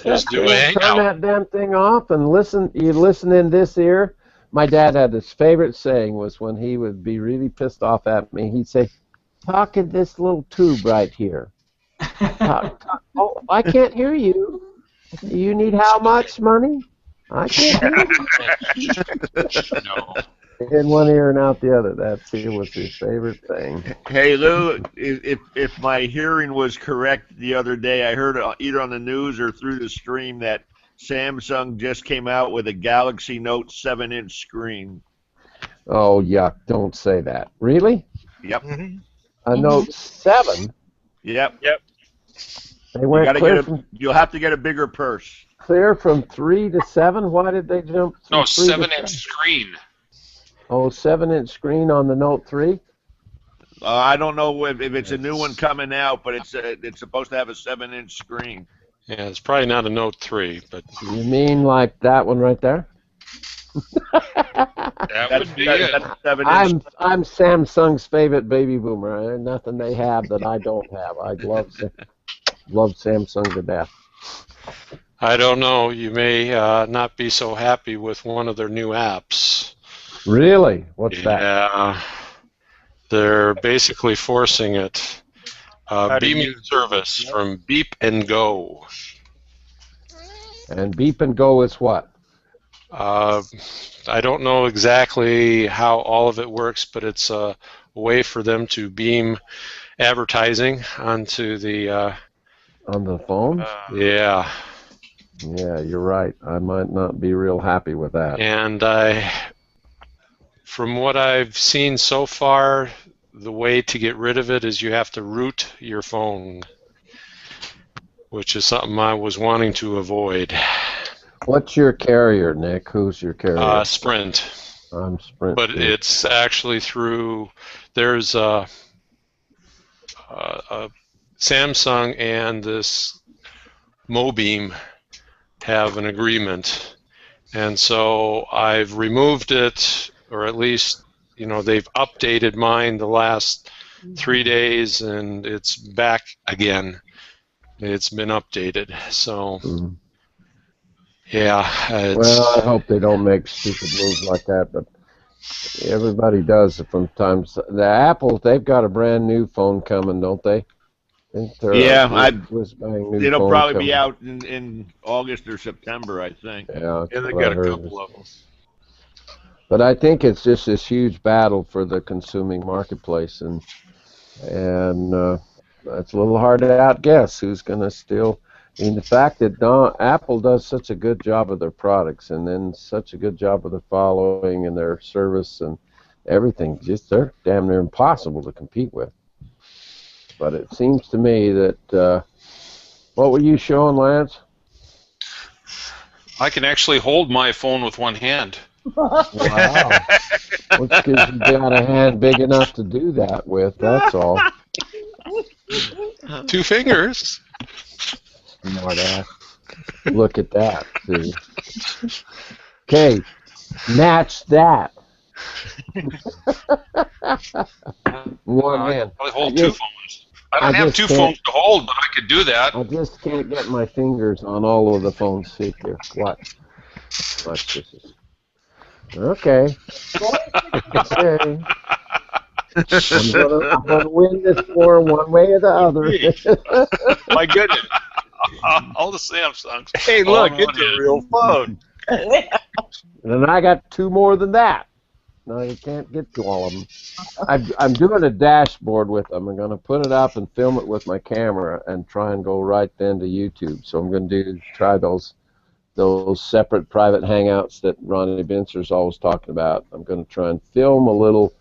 Just do a hangout. Turn that damn thing off and listen. You listen in this ear. My dad had his favorite saying was when he would be really pissed off at me, he'd say, "Talk in this little tube right here." Talk. Oh, I can't hear you. You need how much money? I can't hear you. No. In one ear and out the other. That was his favorite thing. Hey Lou, if my hearing was correct the other day, I heard either on the news or through the stream that Samsung just came out with a Galaxy Note 7-inch screen. Oh yuck! Don't say that. Really? Yep. A Note 7? Yep. They went You'll have to get a bigger purse. clear from 3 to 7? Why did they jump? No, 3 to 7-inch screen. Oh, 7-inch screen on the Note 3? I don't know if it's a new one coming out, but it's supposed to have a 7-inch screen. Yeah, it's probably not a Note 3, but You mean like that one right there? That would be it. That's 7-inch. I'm Samsung's favorite baby boomer. There's nothing they have that I don't have. I love Samsung to death. I don't know. You may not be so happy with one of their new apps. Really? What's that? Yeah, they're basically forcing it. Beaming service from Beep and Go. And Beep and Go is what? I don't know exactly how all of it works, but it's a way for them to beam advertising onto the on the phone. Yeah. Yeah, you're right. I might not be real happy with that. And from what I've seen so far, the way to get rid of it is you have to root your phone, which is something I was wanting to avoid. What's your carrier, Nick? Who's your carrier? Sprint. I'm Sprint. But it's actually through, there's a Samsung and this Mobeam have an agreement, and so I've removed it, or at least, you know, they've updated mine the last 3 days, and it's back again. It's been updated, so yeah. Well, I hope they don't make stupid moves like that, but everybody does it from times. The Apple, they've got a brand new phone coming, don't they? Yeah, it'll probably be out in August or September, I think. Yeah, they got a couple of them. But I think it's just this huge battle for the consuming marketplace, and it's a little hard to outguess who's going to steal. I mean, the fact that Apple does such a good job of their products, and then such a good job of their following and their service and everything, just they're damn near impossible to compete with. But it seems to me that, what were you showing, Lance? I can actually hold my phone with one hand. Wow. Well, it's because you got a hand big enough to do that with, that's all. 2 fingers. Smartass. Look at that, see. Okay, match that. One hand. I hold 2 phones. I don't have 2 phones to hold, but I could do that. I just can't get my fingers on all of the phones. See here. Watch this is. Okay. Okay. I'm gonna win this war one way or the other. My goodness. All the Samsungs. Hey, look, it's a real phone. And I got 2 more than that. No, you can't get to all of them. I'm doing a dashboard with them. I'm going to put it up and film it with my camera and try and go right then to YouTube. So I'm going to try those separate private hangouts that Ronnie Bincer's always talking about. I'm going to try and film a little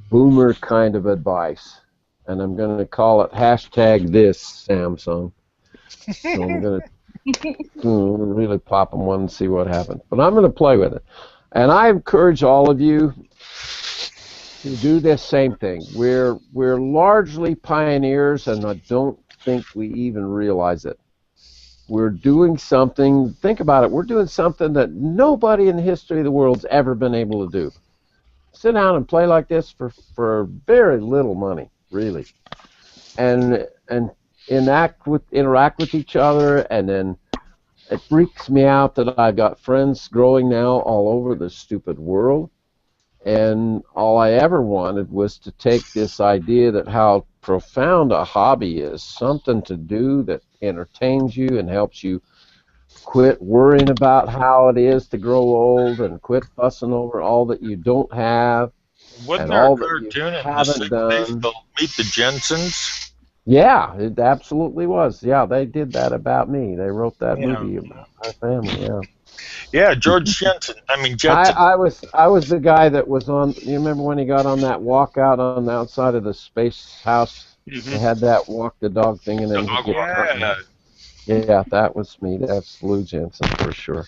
boomer kind of advice, and I'm going to call it #this Samsung. So I'm going to really pop them one and see what happens. But I'm going to play with it. And I encourage all of you to do this same thing. We're largely pioneers, and I don't think we even realize it. We're doing something, think about it, we're doing something that nobody in the history of the world's ever been able to do. Sit down and play like this for very little money, really. And interact with each other, and then it freaks me out that I've got friends growing now all over the stupid world, and all I ever wanted was to take this idea that how profound a hobby is, something to do that entertains you and helps you quit worrying about how it is to grow old and quit fussing over all that you don't have. Wasn't and there all a cartoon in the haven't 60s done. called Meet the Jensens? Yeah, it absolutely was. Yeah, they did that about me. They wrote that movie about my family. Yeah. Yeah, George Jensen. Jetson. I was the guy that was on. You remember when he got on that walkout on the outside of the space house? They had that walk the dog thing, and then he'd get Yeah, that was me. That's Lou Jensen for sure.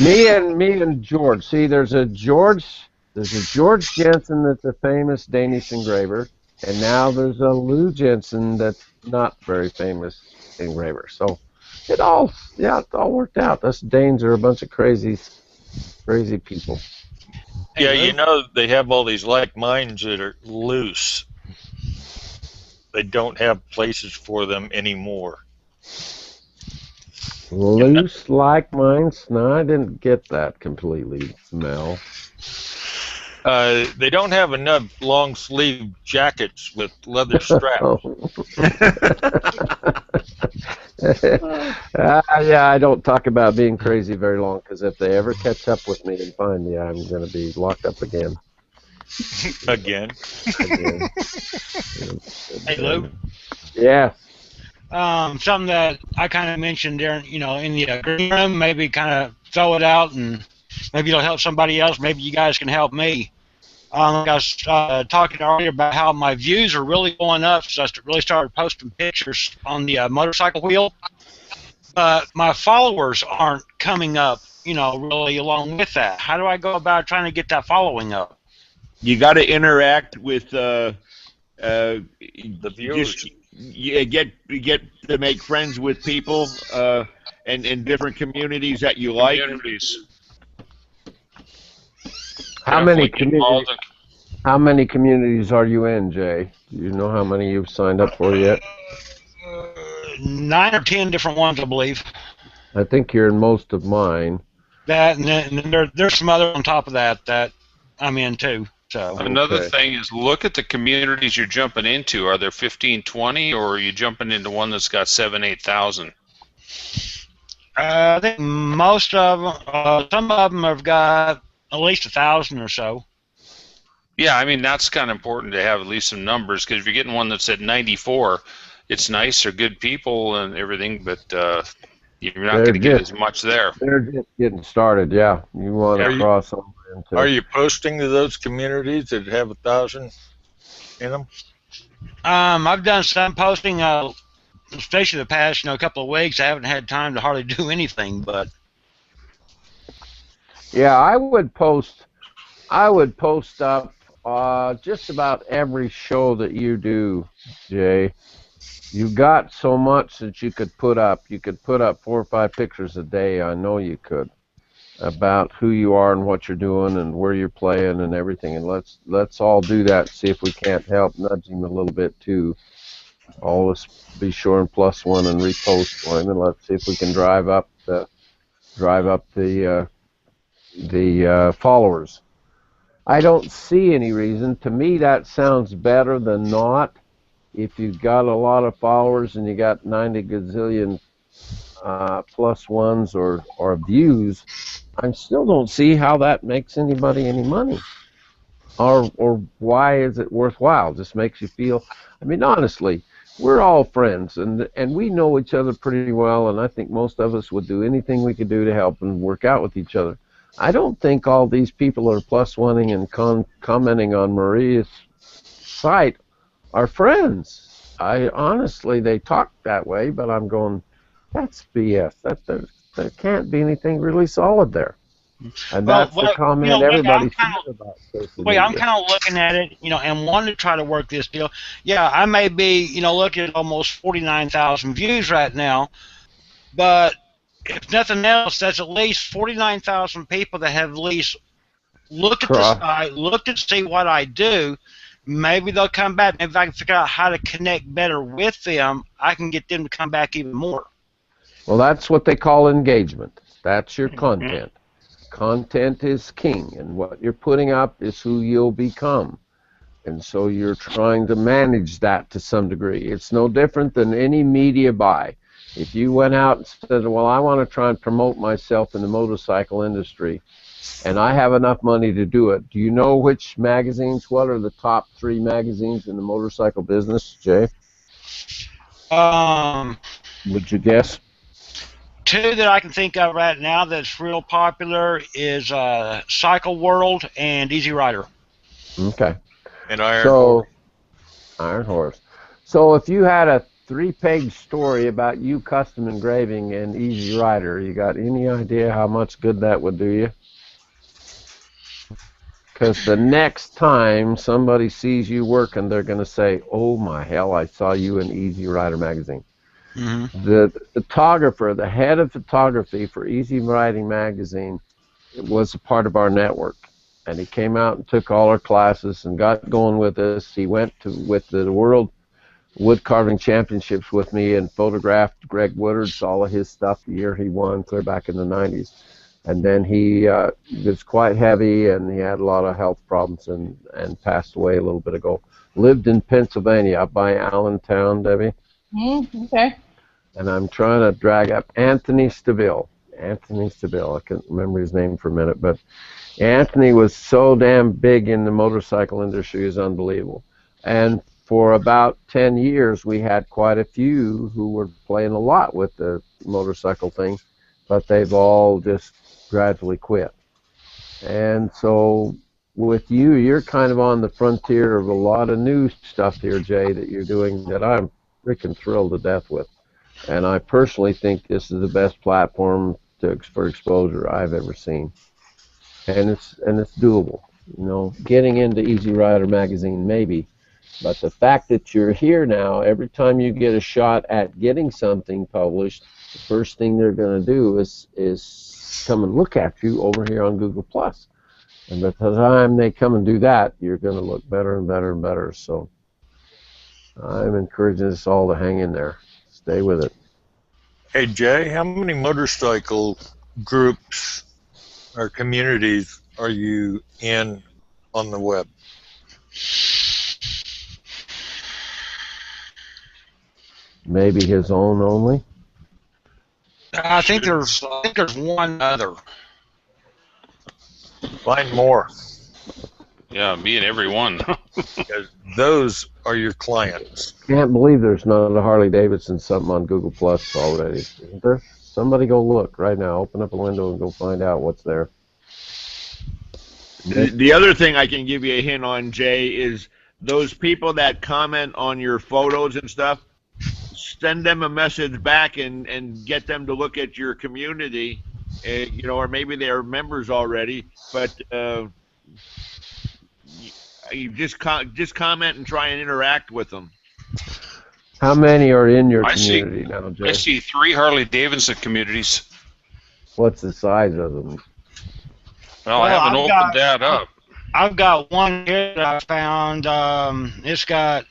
me and George. See, there's a George Jensen that's a famous Danish engraver, and now there's a Lou Jensen that's not very famous engraver. So it all worked out. Us Danes are a bunch of crazy people. Yeah, you know, they have all these like minds that are loose. They don't have places for them anymore. Loose like minds? No, I didn't get that completely, Mel. They don't have enough long sleeve jackets with leather straps. Yeah, I don't talk about being crazy very long, because if they ever catch up with me and find me, I'm going to be locked up again. Again. Hey, Lou. Yeah. Something that I kind of mentioned there, you know, in the green room, maybe kind of throw it out, and maybe it'll help somebody else. Maybe you guys can help me. Like I was talking earlier about how my views are really going up since I really started posting pictures on the motorcycle wheel. But my followers aren't coming up, you know, really along with that. How do I go about trying to get that following up? You got to interact with the viewers. Get to make friends with people and in different communities that you like. How many communities are you in, Jay? Do you know how many you've signed up for yet? 9 or 10 different ones, I believe. I think you're in most of mine. That, and then there's some other on top of that I'm in too. So another thing is, look at the communities you're jumping into. Are there 15, 20, or are you jumping into one that's got 7,000, 8,000? I think most of them, some of them have got at least 1,000 or so. Yeah, I mean, that's kind of important to have at least some numbers, because if you're getting one that's at 94, it's nice, they're good people and everything, but you're not going to get as much there. They're just getting started, yeah. You want to cross them. Are you posting to those communities that have 1,000 in them? I've done some posting, especially the past couple of weeks. I haven't had time to hardly do anything, but yeah, I would post up just about every show that you do, Jay. You got so much that you could put up. You could put up 4 or 5 pictures a day. I know you could, about who you are and what you're doing and where you're playing and everything. And let's all do that. See if we can't help nudge him a little bit too. Always be sure and +1 and repost for him, and let's see if we can drive up the followers. I don't see any reason. To me, that sounds better than not. If you've got a lot of followers and you got 90 gazillion +1s or views, I still don't see how that makes anybody any money. Or why is it worthwhile? Just makes you feel. I mean, honestly, we're all friends, and we know each other pretty well, and I think most of us would do anything we could do to help and work out with each other. I don't think all these people are +1ing and commenting on Maria's site are friends. Honestly, they talk that way, but I'm going, that's BS. There can't be anything really solid there. And that's the comment everybody says about social media. I'm kind of looking at it, and wanting to try to work this deal. Yeah, I may be, looking at almost 49,000 views right now, but if nothing else, that's at least 49,000 people that have at least looked at the site, looked to see what I do. Maybe they'll come back. Maybe if I can figure out how to connect better with them, I can get them to come back even more. Well, that's what they call engagement. That's your content. Content is king, and what you're putting up is who you'll become. And so you're trying to manage that to some degree. It's no different than any media buy. If you went out and said, well, I want to try and promote myself in the motorcycle industry, and I have enough money to do it, do you know which magazines? What are the top 3 magazines in the motorcycle business, Jay? Would you guess? 2 that I can think of right now that's real popular is Cycle World and Easy Rider. Okay. And Iron Horse. Iron Horse. So if you had 3-page story about you custom engraving and Easy Rider. You got any idea how much good that would do you? Because the next time somebody sees you working, they're going to say, "Oh my hell, I saw you in Easy Rider magazine." Mm-hmm. The photographer, the head of photography for Easy Writing magazine, was a part of our network, and he came out and took all our classes and got going with us. He went with the World Wood Carving Championships with me and photographed Greg Woodard's, all of his stuff the year he won, clear back in the 90s. And then he was quite heavy, and he had a lot of health problems and passed away a little bit ago. Lived in Pennsylvania, up by Allentown, Debbie. Okay. And I'm trying to drag up Anthony Stabile. Anthony Stabile. I can't remember his name for a minute, but Anthony was so damn big in the motorcycle industry, it was unbelievable. And for about 10 years, we had quite a few who were playing a lot with the motorcycle thing, but they've all just gradually quit. And so with you, you're kind of on the frontier of a lot of new stuff here, Jay, that you're doing that I'm freaking thrilled to death with. And I personally think this is the best platform for exposure I've ever seen. And it's doable. You know, getting into Easy Rider magazine, maybe. But the fact that you're here now, every time you get a shot at getting something published, the first thing they're going to do is come and look at you over here on Google+. And by the time they come and do that, you're going to look better and better and better. So I'm encouraging us all to hang in there. Stay with it. Hey, Jay, how many motorcycle groups or communities are you in on the web? Maybe his own only? I think there's one other. Find more. Yeah, me and every one. Because those are your clients. Can't believe there's not a Harley Davidson something on Google Plus already. Isn't there? Somebody go look right now. Open up a window and go find out what's there. The other thing I can give you a hint on, Jay, is those people that comment on your photos and stuff, send them a message back and get them to look at your community, you know, or maybe they're members already, but you just comment and try and interact with them. How many are in your community now, Jay? I see 3 Harley-Davidson communities. What's the size of them? Well, I haven't opened that up. I've got one here that I found. It's got a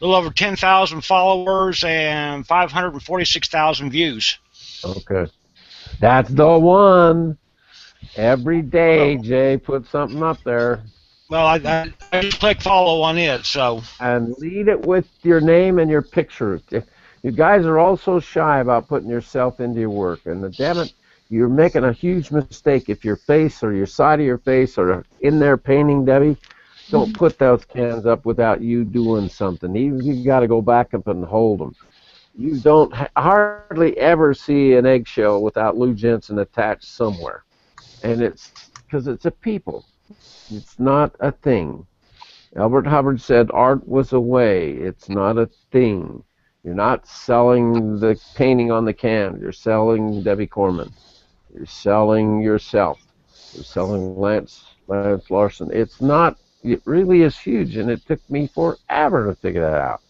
little over 10,000 followers and 546,000 views. Okay. That's the one. Every day, Jay, put something up there. Well, I just click follow on it, so. And lead it with your name and your picture. You guys are all so shy about putting yourself into your work, and damn it, you're making a huge mistake if your face or your side of your face are in there painting, Debbie. Don't put those cans up without you doing something. You got to go back up and hold them. You don't hardly ever see an eggshell without Lou Jensen attached somewhere, and it's because it's a people. It's not a thing. Albert Hubbard said art was a way. It's not a thing. You're not selling the painting on the can. You're selling Debbie Corman. You're selling yourself. You're selling Lance Larson. It's not. It really is huge, and it took me forever to figure that out.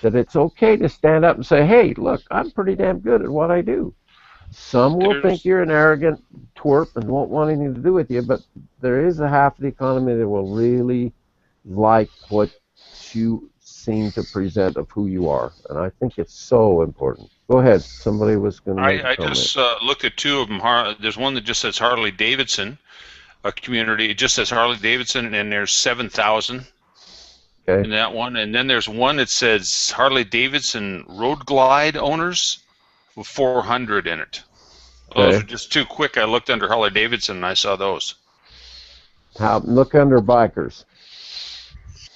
That it's okay to stand up and say, hey, look, I'm pretty damn good at what I do. Some will think you're an arrogant twerp and won't want anything to do with you, but there is a half of the economy that will really like what you seem to present of who you are, and I think it's so important. Go ahead. Somebody was going to make a comment. I just looked at 2 of them. There's one that just says Harley Davidson, a community. It just says Harley Davidson, and there's 7,000 in that one. And then there's one that says Harley Davidson Road Glide owners with 400 in it. Those are just too quick. I looked under Harley Davidson and I saw those. Look under bikers.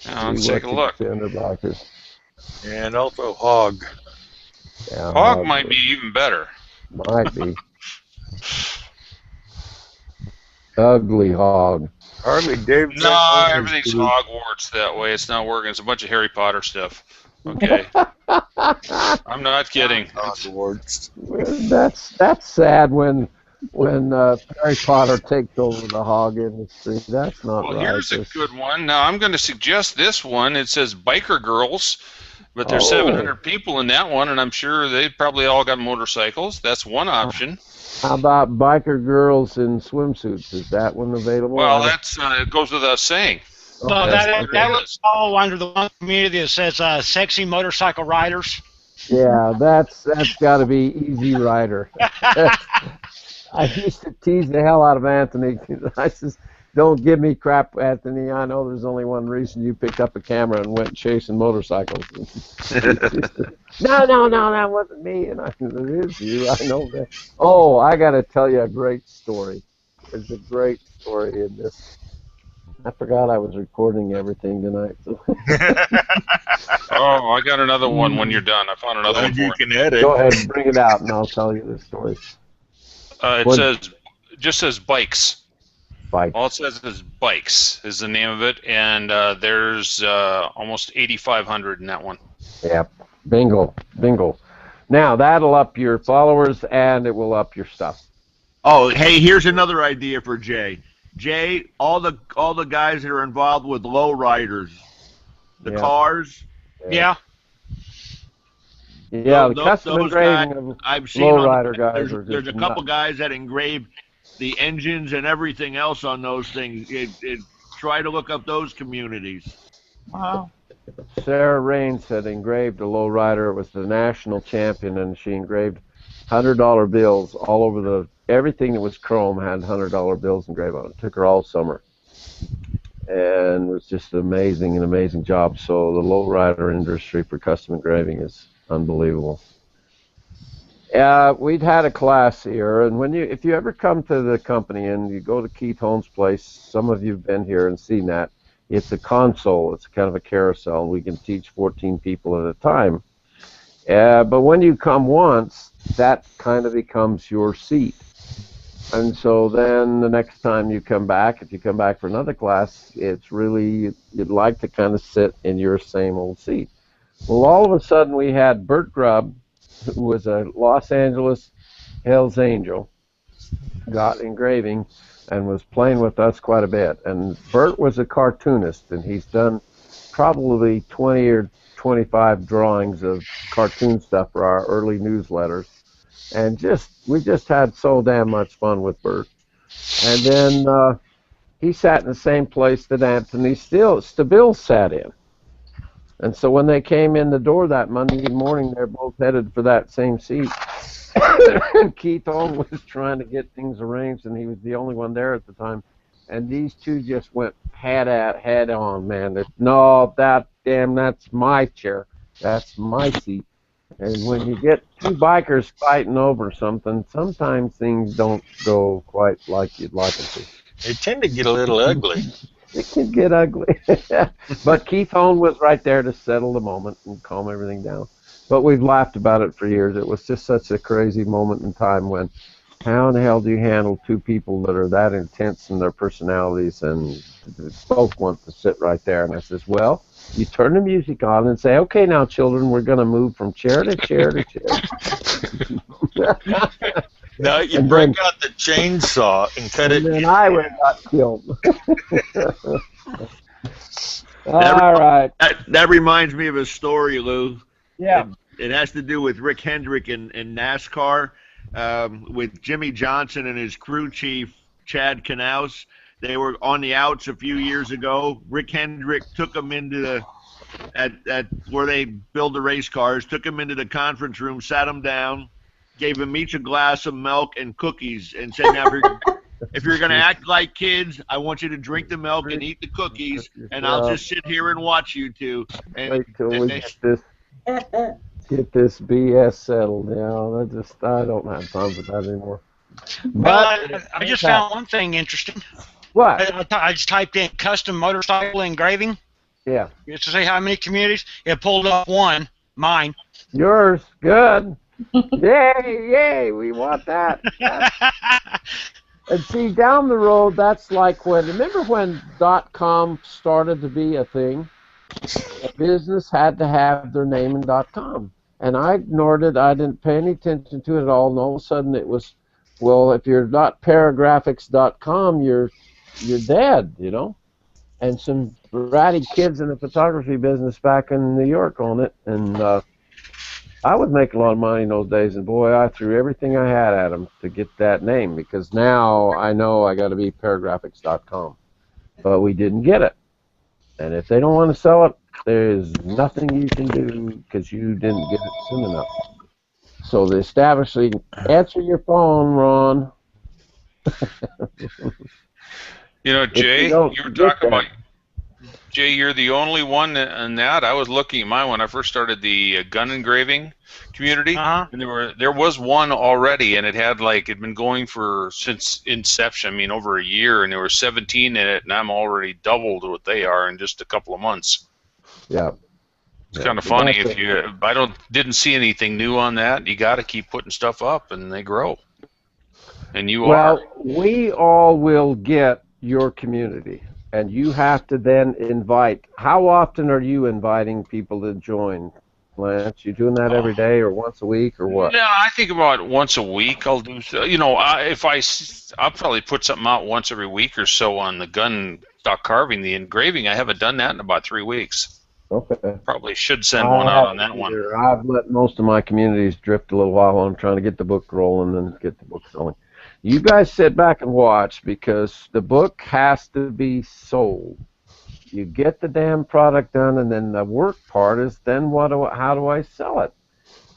Let's take a look. Under bikers. And also Hog. Yeah, Hog might be even better. Might be. Ugly Hog. Harley Davidson. No, everything's Hogwarts that way. It's not working. It's a bunch of Harry Potter stuff. Okay. I'm not kidding. That's sad when Harry Potter takes over the hog industry. That's not right. Well, here's a good one. Now I'm going to suggest this one. It says Biker Girls, but there's 700 people in that one, and I'm sure they probably all got motorcycles. That's one option. How about Biker Girls in swimsuits? Is that one available? Well, that's it goes without saying. So that would fall under the one community that says sexy motorcycle riders. Yeah, that's got to be Easy Rider. I used to tease the hell out of Anthony. I says, "Don't give me crap, Anthony. I know there's only one reason you picked up a camera and went chasing motorcycles." No, that wasn't me. And I said, "It is you. I know that." Oh, I got to tell you a great story. There's a great story in this. I forgot I was recording everything tonight. Oh, I got another one when you're done. I found another one. You can edit. Go ahead and bring it out, and I'll tell you the story. It just says bikes. Bikes. All it says is bikes is the name of it, and there's almost 8,500 in that one. Yep. Bingo. Now that'll up your followers, and it will up your stuff. Oh, hey, here's another idea for Jay. Jay, all the guys that are involved with low riders, the cars. Yeah. Yeah, the custom engraving of I've seen lowrider guys. There's a couple guys that engrave the engines and everything else on those things. Try to look up those communities. Wow. Sarah Raines had engraved a lowrider. It was the national champion, and she engraved $100 bills all over everything that was chrome had $100 bills engraved on it. It took her all summer, and it was just an amazing job. So the lowrider industry for custom engraving is unbelievable. We'd had a class here, and if you ever come to the company and you go to Keith Holmes' place, some of you've been here and seen that. It's a console. It's kind of a carousel. We can teach 14 people at a time. But when you come once, that kind of becomes your seat. And so then the next time you come back, if you come back for another class, it's really, you'd like to kind of sit in your same old seat. Well, all of a sudden we had Bert Grubb, who was a Los Angeles Hells Angel, got engraving and was playing with us quite a bit. And Bert was a cartoonist, and he's done probably 20 or 25 drawings of cartoon stuff for our early newsletters. And we just had so damn much fun with Bert. And then he sat in the same place that Anthony Stabile sat in. And so when they came in the door that Monday morning, they're both headed for that same seat. And Keith Holmes was trying to get things arranged, and he was the only one there at the time. And these two just went head on, man. That's my chair. That's my seat. And when you get two bikers fighting over something, sometimes things don't go quite like you'd like them to. They tend to get a little ugly. It can get ugly. But Keith Holmes was right there to settle the moment and calm everything down. But we've laughed about it for years. It was just such a crazy moment in time when how in the hell do you handle two people that are that intense in their personalities and both want to sit right there? And I says, well, you turn the music on and say, okay, now, children, we're going to move from chair to chair to chair. No, you break out the chainsaw and cut it. And then I got killed. All right. That reminds me of a story, Lou. Yeah. It has to do with Rick Hendrick in NASCAR with Jimmy Johnson and his crew chief, Chad Knaus. They were on the outs a few years ago. Rick Hendrick took them into at where they build the race cars, took them into the conference room, sat them down, gave them each a glass of milk and cookies, and said, now, if you're going to act like kids, I want you to drink the milk and eat the cookies, and I'll just sit here and watch you two. And, wait till we get this BS settled. I don't have time for that anymore. But I just found one thing interesting. What? I just typed in custom motorcycle engraving. Yeah. Just to say how many communities. It pulled up one, mine. Yours. Good. Yay, we want that. And see, down the road, that's like remember when .com started to be a thing? A business had to have their name in .com. And I ignored it. I didn't pay any attention to it at all. And all of a sudden it was, well, if you're not paragraphics.com, you're dead, you know. And some bratty kids in the photography business back in New York on it. And I was making a lot of money in those days. And, boy, I threw everything I had at them to get that name because now I know I got to be paragraphics.com. But we didn't get it. And if they don't want to sell it, there's nothing you can do because you didn't get it soon enough. So the establishing, answer your phone, Ron. You know, Jay, you were talking about, Jay, you're the only one in that. I was looking at mine when I first started the gun engraving community, and there was one already, and it had it'd been going for since inception. I mean, over a year, and there were 17 in it, and I'm already doubled what they are in just a couple of months. Yeah, it's kind of funny if you. Didn't see anything new on that. You got to keep putting stuff up, and they grow. And you are. Well, we all will get your community, and you have to then invite. How often are you inviting people to join, Lance? You doing that every day or once a week or what? No, I think about once a week. I'll do. You know, I'll probably put something out once every week or so on the gun stock carving, the engraving. I haven't done that in about 3 weeks. Okay. Probably should send one out on that one. I've let most of my communities drift a little while while I'm trying to get the book rolling and get the book selling. You guys sit back and watch because the book has to be sold. You get the damn product done, and then the work part is then how do I sell it?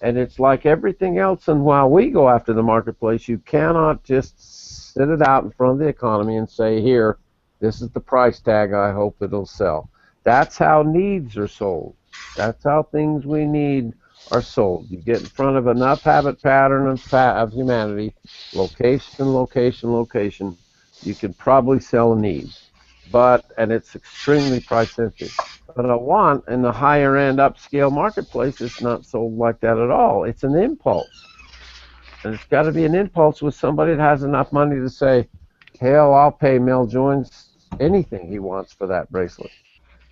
And it's like everything else, and while we go after the marketplace, you cannot just sit it out in front of the economy and say, here, this is the price tag, I hope it'll sell. That's how needs are sold. That's how things we need are sold. You get in front of enough habit pattern of humanity, location, location, location, you can probably sell a need. And it's extremely price sensitive. But I want, in the higher end upscale marketplace, it's not sold like that at all. It's an impulse. And it's got to be an impulse with somebody that has enough money to say, hell, I'll pay Mel Jones anything he wants for that bracelet.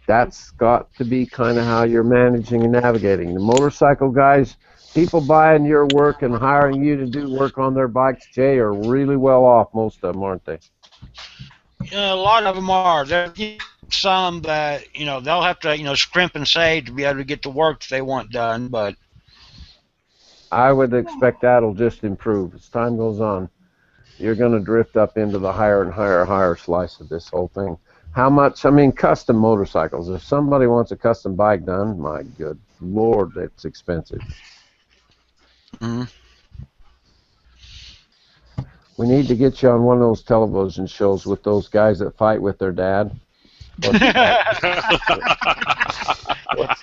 That's got to be kind of how you're managing and navigating. The motorcycle guys, people buying your work and hiring you to do work on their bikes, Jay, are really well off, most of them, aren't they? A lot of them are. There's some that, they'll have to, scrimp and save to be able to get the work they want done, but I would expect that'll just improve as time goes on. You're going to drift up into the higher and higher slice of this whole thing. How much, custom motorcycles. If somebody wants a custom bike done, my good Lord, it's expensive. Mm-hmm. We need to get you on one of those television shows with those guys that fight with their dad. What's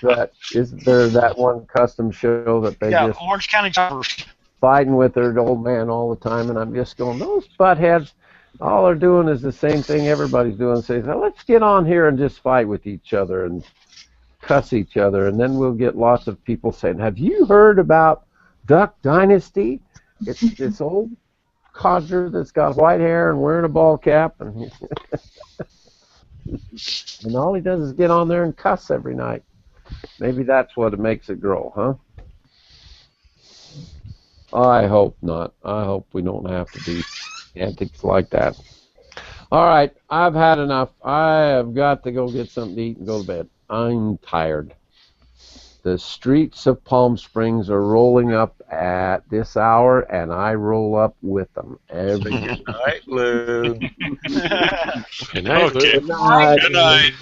that? Isn't there that one custom show that they just Orange County Choppers fighting with their old man all the time? And I'm just going, those buttheads. All they're doing is the same thing everybody's doing. Say, well, let's get on here and just fight with each other and cuss each other, and then we'll get lots of people saying, have you heard about Duck Dynasty? It's this old codger that's got white hair and wearing a ball cap, and and all he does is get on there and cuss every night. Maybe that's what makes it grow, huh? I hope not. I hope we don't have to do antics like that. All right, I've had enough. I have got to go get something to eat and go to bed. I'm tired. The streets of Palm Springs are rolling up at this hour, and I roll up with them every Good night, Lou. Good night, Lou. Good night. Good night.